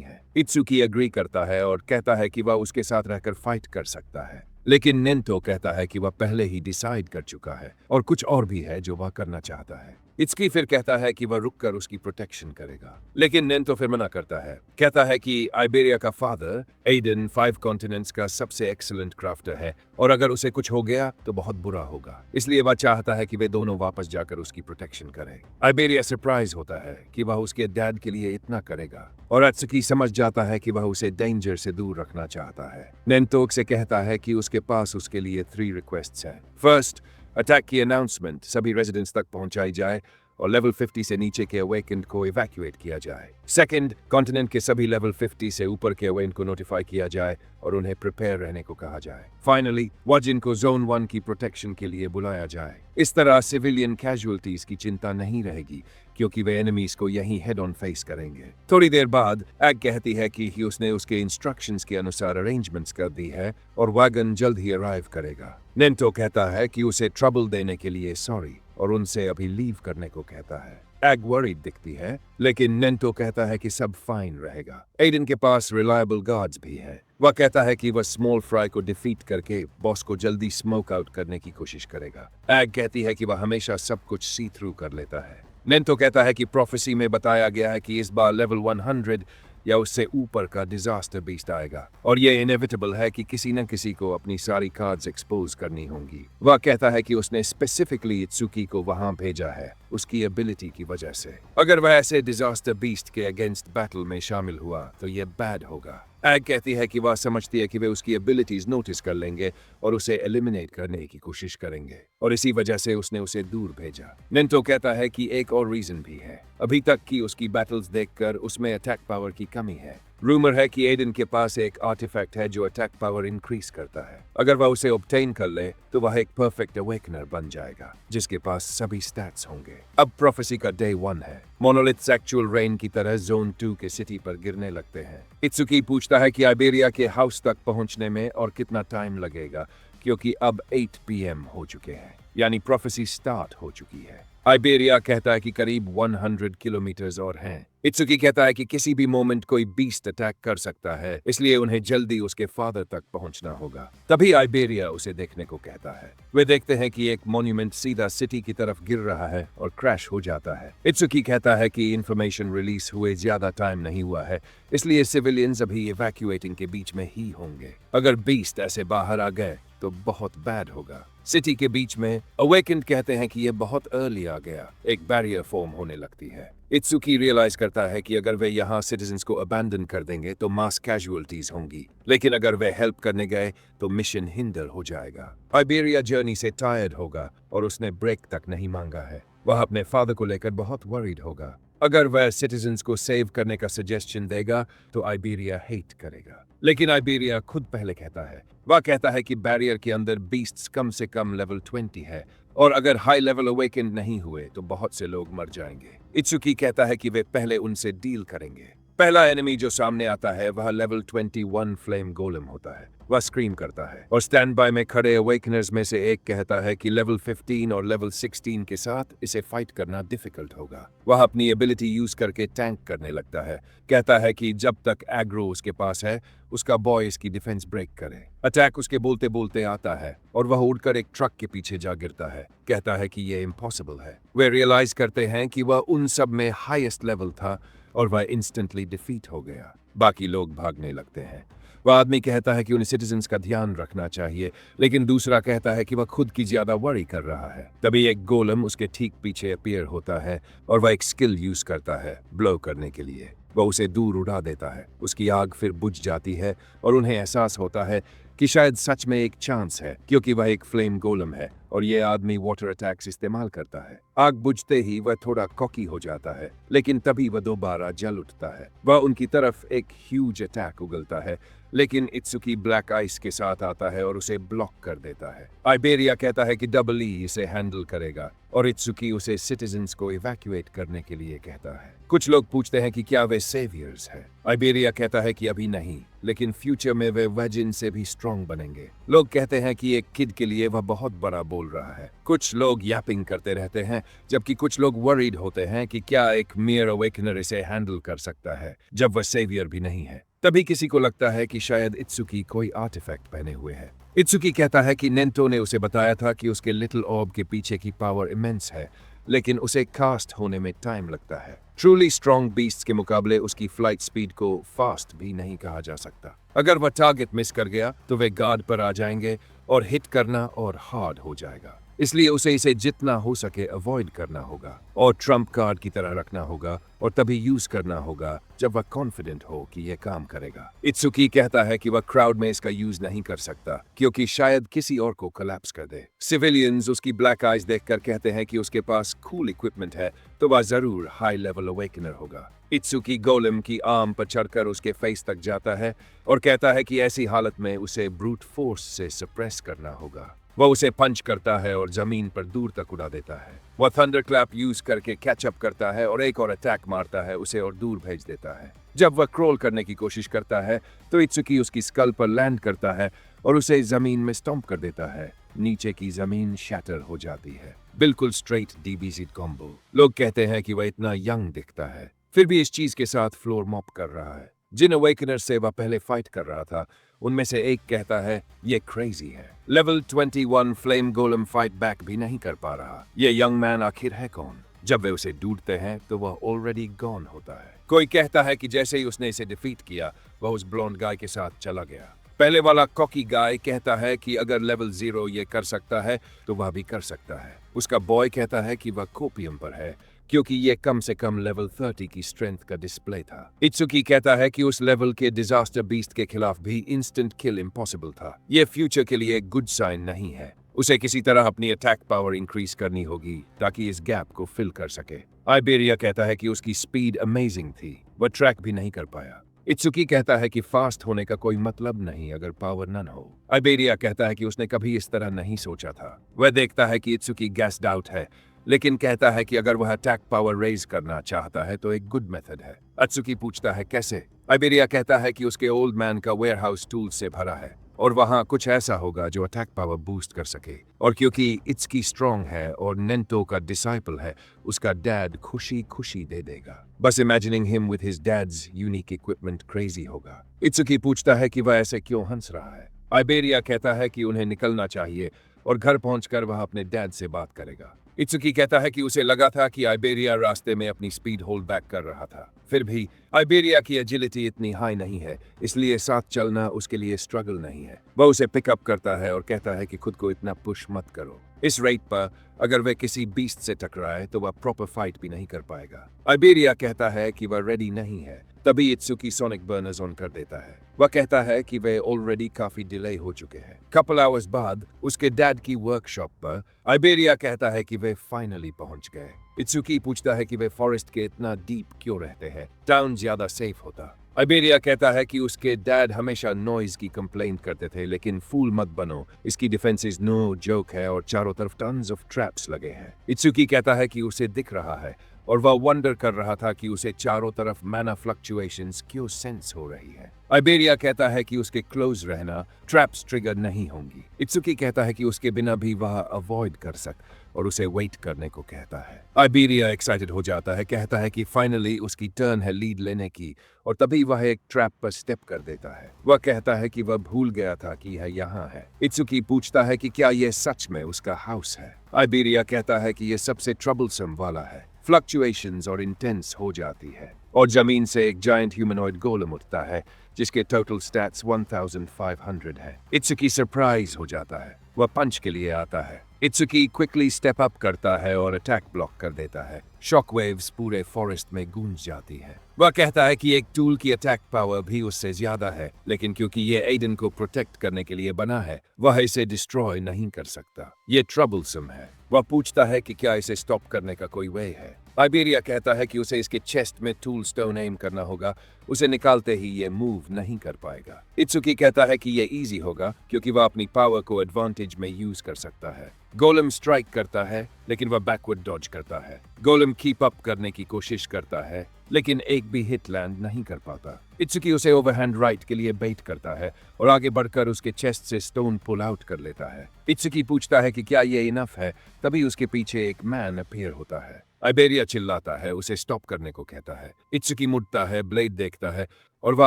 है। इत्सुकी एग्री करता है और कहता है कि वह उसके साथ रहकर फाइट कर सकता है, लेकिन नेंतो कहता है कि वह पहले ही डिसाइड कर चुका है और कुछ और भी है जो वह करना चाहता है। इत्सुकी फिर कहता है कि वह रुककर उसकी प्रोटेक्शन करेगा, लेकिन नेंतो फिर मना करता है। कहता है कि आइबेरिया का फादर एडन 5 कॉन्टिनेंट्स का सबसे एक्सीलेंट क्राफ्टर है और अगर उसे कुछ हो गया तो बहुत बुरा होगा, इसलिए वह चाहता है कि वे दोनों वापस जाकर उसकी प्रोटेक्शन करें। आइबेरिया सरप्राइज होता है कि वह उसके डैड के लिए इतना करेगा और इत्सुकी समझ जाता है कि वह उसे डेंजर से दूर रखना चाहता है। नेंतो से कहता है कि उसके पास उसके लिए 3 रिक्वेस्ट्स हैं। फर्स्ट, अटैक की अनाउंसमेंट सभी रेजिडेंट्स तक पहुंचाई जाए और लेवल 50 से नीचे के अवेकेंड को इवैक्यूएट किया जाए। सेकंड, कॉन्टिनेंट के सभी लेवल 50 से ऊपर के अवेकेंड को नोटिफाई किया जाए और उन्हें प्रिपेयर रहने को कहा जाए। फाइनली, वाजिन को जोन 1 की प्रोटेक्शन के लिए बुलाया जाए। इस तरह सिविलियन कैजुअलिटीज की चिंता नहीं रहेगी क्योंकि वे एनिमीज को यहीं हेड ऑन फेस करेंगे। थोड़ी देर बाद एग कहती है कि उसने उसके इंस्ट्रक्शंस के अनुसार अरेंजमेंट्स कर दी है और वैगन जल्द ही अराइव करेगा। नेंटो कहता है कि उसे ट्रबल देने के लिए सॉरी और उनसे अभी लीव करने को कहता है। एग वरीड दिखती है, लेकिन नेंटो कहता है कि सब फाइन रहेगा। एडन के पास रिलायबल गार्ड्स भी है। वह कहता है कि वह स्मॉल फ्राई को डिफीट करके बॉस को जल्दी स्मोक आउट करने की कोशिश करेगा। एग कहती है कि वह हमेशा सब कुछ सी थ्रू कर लेता है। नेंटो कहता है कि प्रोफेसी में बताया गया है कि इस बार लेवल 100 या उससे ऊपर का डिजास्टर बीस्ट आएगा और ये इनएविटेबल है कि किसी न किसी को अपनी सारी कार्ड्स एक्सपोज करनी होंगी। वह कहता है कि उसने स्पेसिफिकली इत्सुकी को वहां भेजा है उसकी एबिलिटी की वजह से। अगर वह ऐसे डिजास्टर बीस्ट के अगेंस्ट बैटल में शामिल हुआ तो ये बैड होगा। एग कहती है कि वह समझती है कि वे उसकी एबिलिटीज नोटिस कर लेंगे और उसे एलिमिनेट करने की कोशिश करेंगे और इसी वजह से उसने उसे दूर भेजा। नेंटो कहता है कि एक और रीजन भी है। अभी तक की उसकी बैटल्स देखकर उसमें अटैक पावर की कमी है। रूमर है कि एडन के पास एक आर्टिफैक्ट है जो अटैक पावर इंक्रीज करता है। अगर वह उसे ऑब्टेन कर ले तो वह एक परफेक्ट अवेकनर बन जाएगा जिसके पास सभी स्टैट्स होंगे। अब प्रोफेसी का डे 1 है। मोनोलिथ्स एक्चुअल रेन की तरह जोन 2 के सिटी पर गिरने लगते हैं। इत्सुकी पूछता है कि आइबेरिया के हाउस तक पहुंचने में और कितना टाइम लगेगा क्योंकि अब 8 PM हो चुके हैं, यानी प्रोफेसी स्टार्ट हो चुकी है। आइबेरिया कहता है कि करीब 100 किलोमीटर्स और हैं। इत्सुकी कहता है कि किसी भी मोमेंट कोई बीस्ट अटैक कर सकता है, इसलिए उन्हें जल्दी उसके फादर तक पहुंचना होगा। तभी आइबेरिया उसे देखने को कहता है। वे देखते हैं कि एक मॉन्यूमेंट सीधा सिटी की तरफ गिर रहा है और क्रैश हो जाता है। इत्सुकी कहता है कि इंफॉर्मेशन रिलीज हुए ज्यादा टाइम नहीं हुआ है, इसलिए सिविलियंस अभी इवैक्यूएटिंग के बीच में ही होंगे। अगर बीस्ट ऐसे बाहर आ गए तो बहुत बैड होगा। सिटी के बीच में अवेकेंड कहते हैं कि यह बहुत अर्ली आ गया। एक बैरियर फॉर्म होने लगती है। इत्सुकी रियलाइज करता है कि अगर वे यहाँ सिटीजन्स को अबैंडन कर देंगे तो मास कैजुअलिटीज होंगी, लेकिन अगर वे हेल्प करने गए तो मिशन हिंडर हो जाएगा। आइबेरिया जर्नी से टायर्ड होगा और उसने ब्रेक तक नहीं मांगा है। वह अपने फादर को लेकर बहुत वरीड होगा। अगर वह सिटीजन्स को सेव करने का सजेशन देगा तो आइबेरिया हेट करेगा, लेकिन आइबेरिया खुद पहले कहता है। वह कहता है कि बैरियर के अंदर बीस्ट्स कम से कम लेवल 20 है और अगर हाई लेवल अवेकेंड नहीं हुए तो बहुत से लोग मर जाएंगे। इत्सुकी कहता है कि वे पहले उनसे डील करेंगे। पहला एनिमी जो सामने आता है वह लेवल 21 फ्लेम गोलम होता है। वह स्क्रीम करता है और स्टैंड बाय में खड़े अवेकनर्स में से एक कहता है कि लेवल 15 और लेवल 16 के साथ इसे फाइट करना डिफिकल्ट होगा। वह अपनी एबिलिटी यूज करके टैंक करने लगता है। कहता है कि जब तक एग्रो उसके पास है उसका बॉय इसकी डिफेंस ब्रेक करे। अटैक उसके बोलते बोलते आता है और वह उड़कर एक ट्रक के पीछे जा गिरता है। कहता है कि यह इम्पॉसिबल है। वे रियलाइज करते हैं कि वह उन सब में हाईएस्ट लेवल था और वह इंस्टेंटली डिफीट हो गया। बाकी लोग भागने लगते हैं। वह आदमी कहता है कि उन्हें सिटीजन्स का ध्यान रखना चाहिए, लेकिन दूसरा कहता है कि वह खुद की ज्यादा वरी कर रहा है। तभी एक गोलम उसके ठीक पीछे अपीयर होता है और वह एक स्किल यूज करता है ब्लो करने के लिए। वह उसे दूर उड़ा देता है। उसकी आग फिर बुझ जाती है और उन्हें एहसास होता है कि शायद सच में एक चांस है क्योंकि वह एक फ्लेम गोलम है और ये आदमी वाटर अटैक्स इस्तेमाल करता है। आग बुझते ही वह थोड़ा कॉकी हो जाता है, लेकिन तभी वह दोबारा जल उठता है। वह उनकी तरफ एक ह्यूज अटैक उगलता है, लेकिन इत्सुकी ब्लैक आइस के साथ आता है और उसे ब्लॉक कर देता है। आइबेरिया कहता है कि डबल ई इसे हैंडल करेगा और इत्सुकी उसे सिटीजन्स को इवैक्यूएट करने के लिए कहता है। कुछ लोग पूछते हैं कि क्या वे सेवियर्स हैं। आइबेरिया कहता है कि अभी नहीं, लेकिन फ्यूचर में वे वेजिन से भी स्ट्रॉन्ग बनेंगे। लोग कहते हैं कि एक किड के लिए वह बहुत बड़ा बोल रहा है। कुछ लोग यापिंग करते रहते हैं, जबकि कुछ लोग वरीड होते हैं कि क्या एक मियर अवेकनर इसे हैंडल कर सकता है जब वह सेवियर भी नहीं है। तभी किसी को लगता है कि शायद इत्सुकी कोई आर्टिफैक्ट पहने हुए है। इत्सुकी कहता है कि नेंटो ने उसे बताया था कि उसके लिटिल ऑर्ब के पीछे की पावर इमेंस है, लेकिन उसे कास्ट होने में टाइम लगता है। ट्रूली स्ट्रॉन्ग बीस्ट के मुकाबले उसकी फ्लाइट स्पीड को फास्ट भी नहीं कहा जा सकता। अगर वह टारगेट मिस कर गया तो वे गार्ड पर आ जाएंगे और हिट करना और हार्ड हो जाएगा। इसलिए उसे इसे जितना हो सके अवॉइड करना होगा और ट्रम्प कार्ड की तरह रखना होगा और तभी यूज करना होगा जब वह कॉन्फिडेंट हो कि यह काम करेगा। इत्सुकी कहता है कि वह क्राउड में इसका यूज नहीं कर सकता क्योंकि शायद किसी और को कोलैप्स कर दे। सिविलियंस उसकी ब्लैक आइज देखकर कहते हैं कि उसके पास कूल इक्विपमेंट है तो वह जरूर हाई लेवल अवेकनर होगा। इत्सुकी गोलेम की आर्म पर चढ़कर उसके फेस तक जाता है और कहता है कि ऐसी हालत में उसे ब्रूट फोर्स से सप्रेस करना होगा। वह उसे पंच करता है और जमीन पर दूर तक उड़ा देता है। वह थंडर क्लैप यूज करके कैचअप करता है और एक और अटैक मारता है उसे और दूर भेज देता है। जब वह क्रोल करने की कोशिश करता है तो इत्सुकी उसकी स्कल पर लैंड करता है और उसे जमीन में स्टॉम्प कर देता है। नीचे की जमीन शैटर हो जाती है। बिल्कुल स्ट्रेट डीबीसी कॉम्बो। लोग कहते हैं कि वह इतना यंग दिखता है फिर भी इस चीज के साथ फ्लोर मॉप कर रहा है। जिन अवेकनर से वह पहले फाइट कर रहा था उनमें से एक कहता है ये क्रेजी है। लेवल 21 फ्लेम गोलम फाइट बैक भी नहीं कर पा रहा। ये यंग मैन आखिर है कौन? जब वे उसे ढूंढते हैं तो वह ऑलरेडी गॉन होता है। कोई कहता है कि जैसे ही उसने इसे डिफीट किया वह उस ब्लॉन्ड गाय के साथ चला गया। पहले वाला कॉकी गाय कहता है कि अगर लेवल 0 ये कर सकता है तो वह भी कर सकता है। उसका बॉय कहता है कि वह कोपियम पर है क्योंकि ये कम से कम लेवल 30 की स्ट्रेंथ का डिस्प्ले था। इत्सुकी कहता है कि उस लेवल के डिजास्टर बीस्ट के खिलाफ भी इंस्टेंट किल इम्पॉसिबल था। ये फ्यूचर के लिए गुड साइन नहीं है। उसे किसी तरह अपनी अटैक पावर इंक्रीज करनी होगी ताकि इस गैप को फिल कर सके। आइबेरिया कहता है कि उसकी स्पीड अमेजिंग थी, वह ट्रैक भी नहीं कर पाया। इत्सुकी कहता है कि फास्ट होने का कोई मतलब नहीं अगर पावर नन हो। आइबेरिया कहता है कि उसने कभी इस तरह नहीं सोचा था। वह देखता है कि इत्सुकी गैस्ड आउट है लेकिन कहता है कि अगर वह अटैक पावर रेज करना चाहता है तो एक गुड मेथड है। इत्सुकी पूछता है कैसे? आइबेरिया कहता है कि उसके ओल्ड मैन का वेयरहाउस टूल से भरा है और वहां कुछ ऐसा होगा जो अटैक पावर बूस्ट कर सके। और क्योंकि इत्सुकी स्ट्रांग है और नेंटो का डिसाइपल है, उसका डैड खुशी खुशी दे देगा। बस imagining him with his dad's unique equipment crazy होगा। इत्सुकी पूछता है कि वह ऐसे क्यों हंस रहा है। आइबेरिया कहता है कि उन्हें निकलना चाहिए और घर पहुंचकर वह अपने डैड से बात करेगा। इत्सुकी कहता है कि उसे लगा था कि आइबेरिया रास्ते में अपनी स्पीड होल्ड बैक कर रहा था। फिर भी आइबेरिया की एजिलिटी इतनी हाई नहीं है, इसलिए साथ चलना उसके लिए स्ट्रगल नहीं है। वह उसे पिकअप करता है और कहता है कि खुद को इतना पुश मत करो। इस रेट पर अगर वह किसी बीस्ट से टकराए तो वह प्रॉपर फाइट भी नहीं कर पाएगा। आइबेरिया कहता है कि वह रेडी नहीं है। तभी इत्सुकी सोनिक बर्नर्स ऑन कर देता है। वह कहता है कि वे ऑलरेडी काफी डिले हो चुके हैं। कपल आवर्स बाद उसके डैड की वर्कशॉप पर आइबेरिया कहता है कि वे फाइनली पहुंच गए। इत्सुकी पूछता है कि वे फॉरेस्ट के इतना डीप क्यों रहते हैं, टाउन ज्यादा सेफ होता। आइबेरिया कहता है कि उसके डैड हमेशा नॉइज की कंप्लेंट करते थे, लेकिन फूल मत बनो, इसकी डिफेंसेस नो जोक है और चारों तरफ टन्स ऑफ ट्रैप्स लगे हैं। इत्सुकी कहता है कि उसे दिख रहा है और वह वंडर कर रहा था कि उसे चारों तरफ मैना फ्लक्चुएशंस क्यों सेंस हो रही है। आइबेरिया कहता है कि उसके क्लोज रहना ट्रैप्स ट्रिगर नहीं होंगी। इत्सुकी कहता है कि उसके बिना भी वह अवॉइड कर सकता और उसे वेट करने को कहता है। आइबेरिया एक्साइटेड हो जाता है, कहता है कि फाइनली उसकी टर्न है लीड लेने की और तभी वह एक ट्रैप पर स्टेप कर देता है। वह कहता है कि वह भूल गया था कि यह यहाँ है। इत्सुकी पूछता है कि क्या यह सच में उसका हाउस है। आइबेरिया कहता है कि यह सबसे ट्रबलसम वाला है, फ्लक्चुएशंस और इंटेंस हो जाती है और जमीन से एक जायंट ह्यूमनॉइड गोलम उठता है जिसके टोटल स्टैट्स 1500 है। इत्सुकी सरप्राइज हो जाता है। वह पंच के लिए आता है। इत्सुकी क्विकली स्टेप अप करता है और अटैक ब्लॉक कर देता है। शॉक वेव्स पूरे फॉरेस्ट में गूंज जाती है। वह कहता है कि एक टूल की अटैक पावर भी उससे ज्यादा है, लेकिन क्योंकि ये एडन को प्रोटेक्ट करने के लिए बना है, वह इसे डिस्ट्रॉय नहीं कर सकता। ये ट्रबलसम है। वह पूछता है कि क्या इसे स्टॉप करने का कोई वे है। आइबेरिया कहता है कि उसे इसके चेस्ट में टूल स्टोन एम करना होगा, उसे निकालते ही ये मूव नहीं कर पाएगा। इत्सुकी कहता है कि ये इजी होगा क्योंकि वह अपनी पावर को एडवांटेज में यूज कर सकता है। गोलम स्ट्राइक करता है लेकिन वह बैकवर्ड डॉज करता है। गोलम कीप अप करने की कोशिश करता है लेकिन एक भी हिट लैंड नहीं कर पाता। इत्सुकी उसे ओवरहैंड राइट के लिए बेट करता है और आगे बढ़कर उसके चेस्ट से स्टोन पुल आउट कर लेता है। इत्सुकी पूछता है कि क्या ये इनफ है, तभी उसके पीछे एक मैन अपीयर होता है। आइबेरिया चिल्लाता है, उसे स्टॉप करने को कहता है। इत्सुकी मुड़ता है, ब्लेड देखता है और वह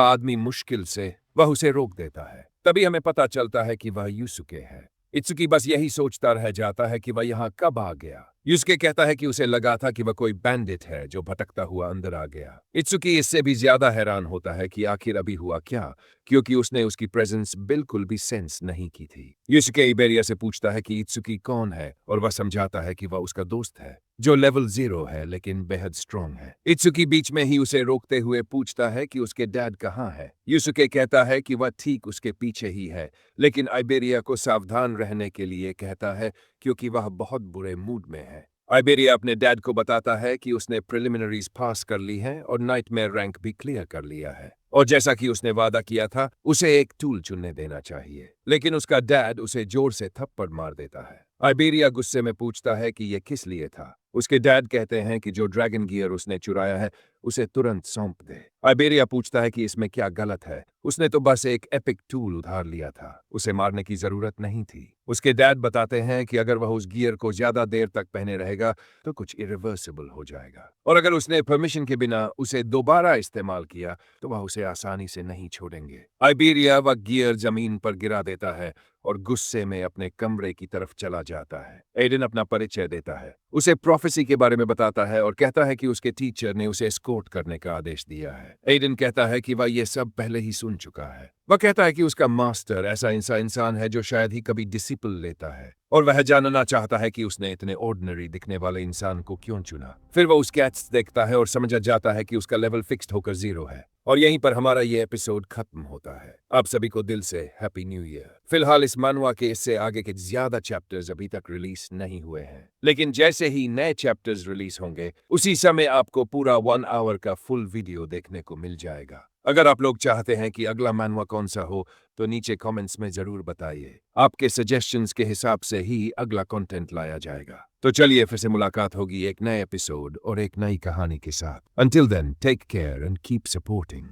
आदमी मुश्किल से वह उसे रोक देता है। तभी हमें पता चलता है कि वह यूसुके है। इत्सुकी बस यही सोचता रह जाता है कि वह यहाँ कब आ गया। युसुके कहता है कि उसे लगा था कि वह कोई बैंडिट है जो भटकता हुआ अंदर आ गया। इत्सुकी इससे भी ज्यादा हैरान होता है कि आखिर अभी हुआ क्या, क्योंकि उसने उसकी प्रेजेंस बिल्कुल भी सेंस नहीं की थी। युसुके इबेरिया से पूछता है कि इत्सुकी कौन है और वह समझाता है कि वह उसका दोस्त है जो लेवल 0 है लेकिन बेहद स्ट्रांग है। इत्सुकी बीच में ही उसे रोकते हुए पूछता है कि उसके डैड कहाँ है। युसुके कहता है कि वह ठीक उसके पीछे ही है, लेकिन आइबेरिया को सावधान रहने के लिए कहता है क्योंकि वह बहुत बुरे मूड में है। आइबेरिया अपने डैड को बताता है कि उसने प्रिलिमिनरीज पास कर ली हैं और नाइटमेयर रैंक भी क्लियर कर लिया है, और जैसा कि उसने वादा किया था उसे एक टूल चुनने देना चाहिए। लेकिन उसका डैड उसे जोर से थप्पड़ मार देता है। आइबेरिया गुस्से में पूछता है कि यह किस लिए था। उसके डैड कहते हैं कि जो ड्रैगन गियर उसने चुराया है उसे तुरंत सौंप दे। आइबेरिया पूछता है कि इसमें क्या गलत है, उसने तो बस एक एपिक टूल उधार लिया था, उसे मारने की जरूरत नहीं थी। उसके डैड बताते हैं कि अगर वह उस गियर को ज्यादा देर तक पहने रहेगा तो कुछ इरिवर्सिबल हो जाएगा, और अगर उसने परमिशन के बिना उसे दोबारा इस्तेमाल किया तो वह उसे आसानी से नहीं छोड़ेंगे। आइबेरिया वह गियर जमीन पर गिरा देता है और गुस्से में अपने कमरे की तरफ चला जाता है। एडन अपना परिचय देता है, उसे प्रोफेसी के बारे में बताता है और कहता है कि उसके टीचर ने उसे एस्कॉर्ट करने का आदेश दिया है। एडन कहता है कि वह ये सब पहले ही सुन चुका है। वह कहता है कि उसका मास्टर ऐसा इंसान है जो शायद ही कभी डिसिपल लेता है, और वह जानना चाहता है कि उसने इतने ऑर्डिनरी दिखने वाले इंसान को क्यों चुना। फिर वह उसके एड्स देखता है और समझ जाता है कि उसका लेवल फिक्स्ड होकर 0 है। और यहीं पर हमारा ये एपिसोड खत्म होता है। आप सभी को दिल से हैप्पी न्यू ईयर। फिलहाल इस मानवा के इससे आगे के ज्यादा चैप्टर्स अभी तक रिलीज नहीं हुए हैं, लेकिन जैसे ही नए चैप्टर्स रिलीज होंगे उसी समय आपको पूरा 1 आवर का फुल वीडियो देखने को मिल जाएगा। अगर आप लोग चाहते हैं कि अगला मानवा कौन सा हो तो नीचे कमेंट्स में जरूर बताइए। आपके सजेशंस के हिसाब से ही अगला कंटेंट लाया जाएगा। तो चलिए फिर से मुलाकात होगी एक नए एपिसोड और एक नई कहानी के साथ। Until then, take care and keep supporting.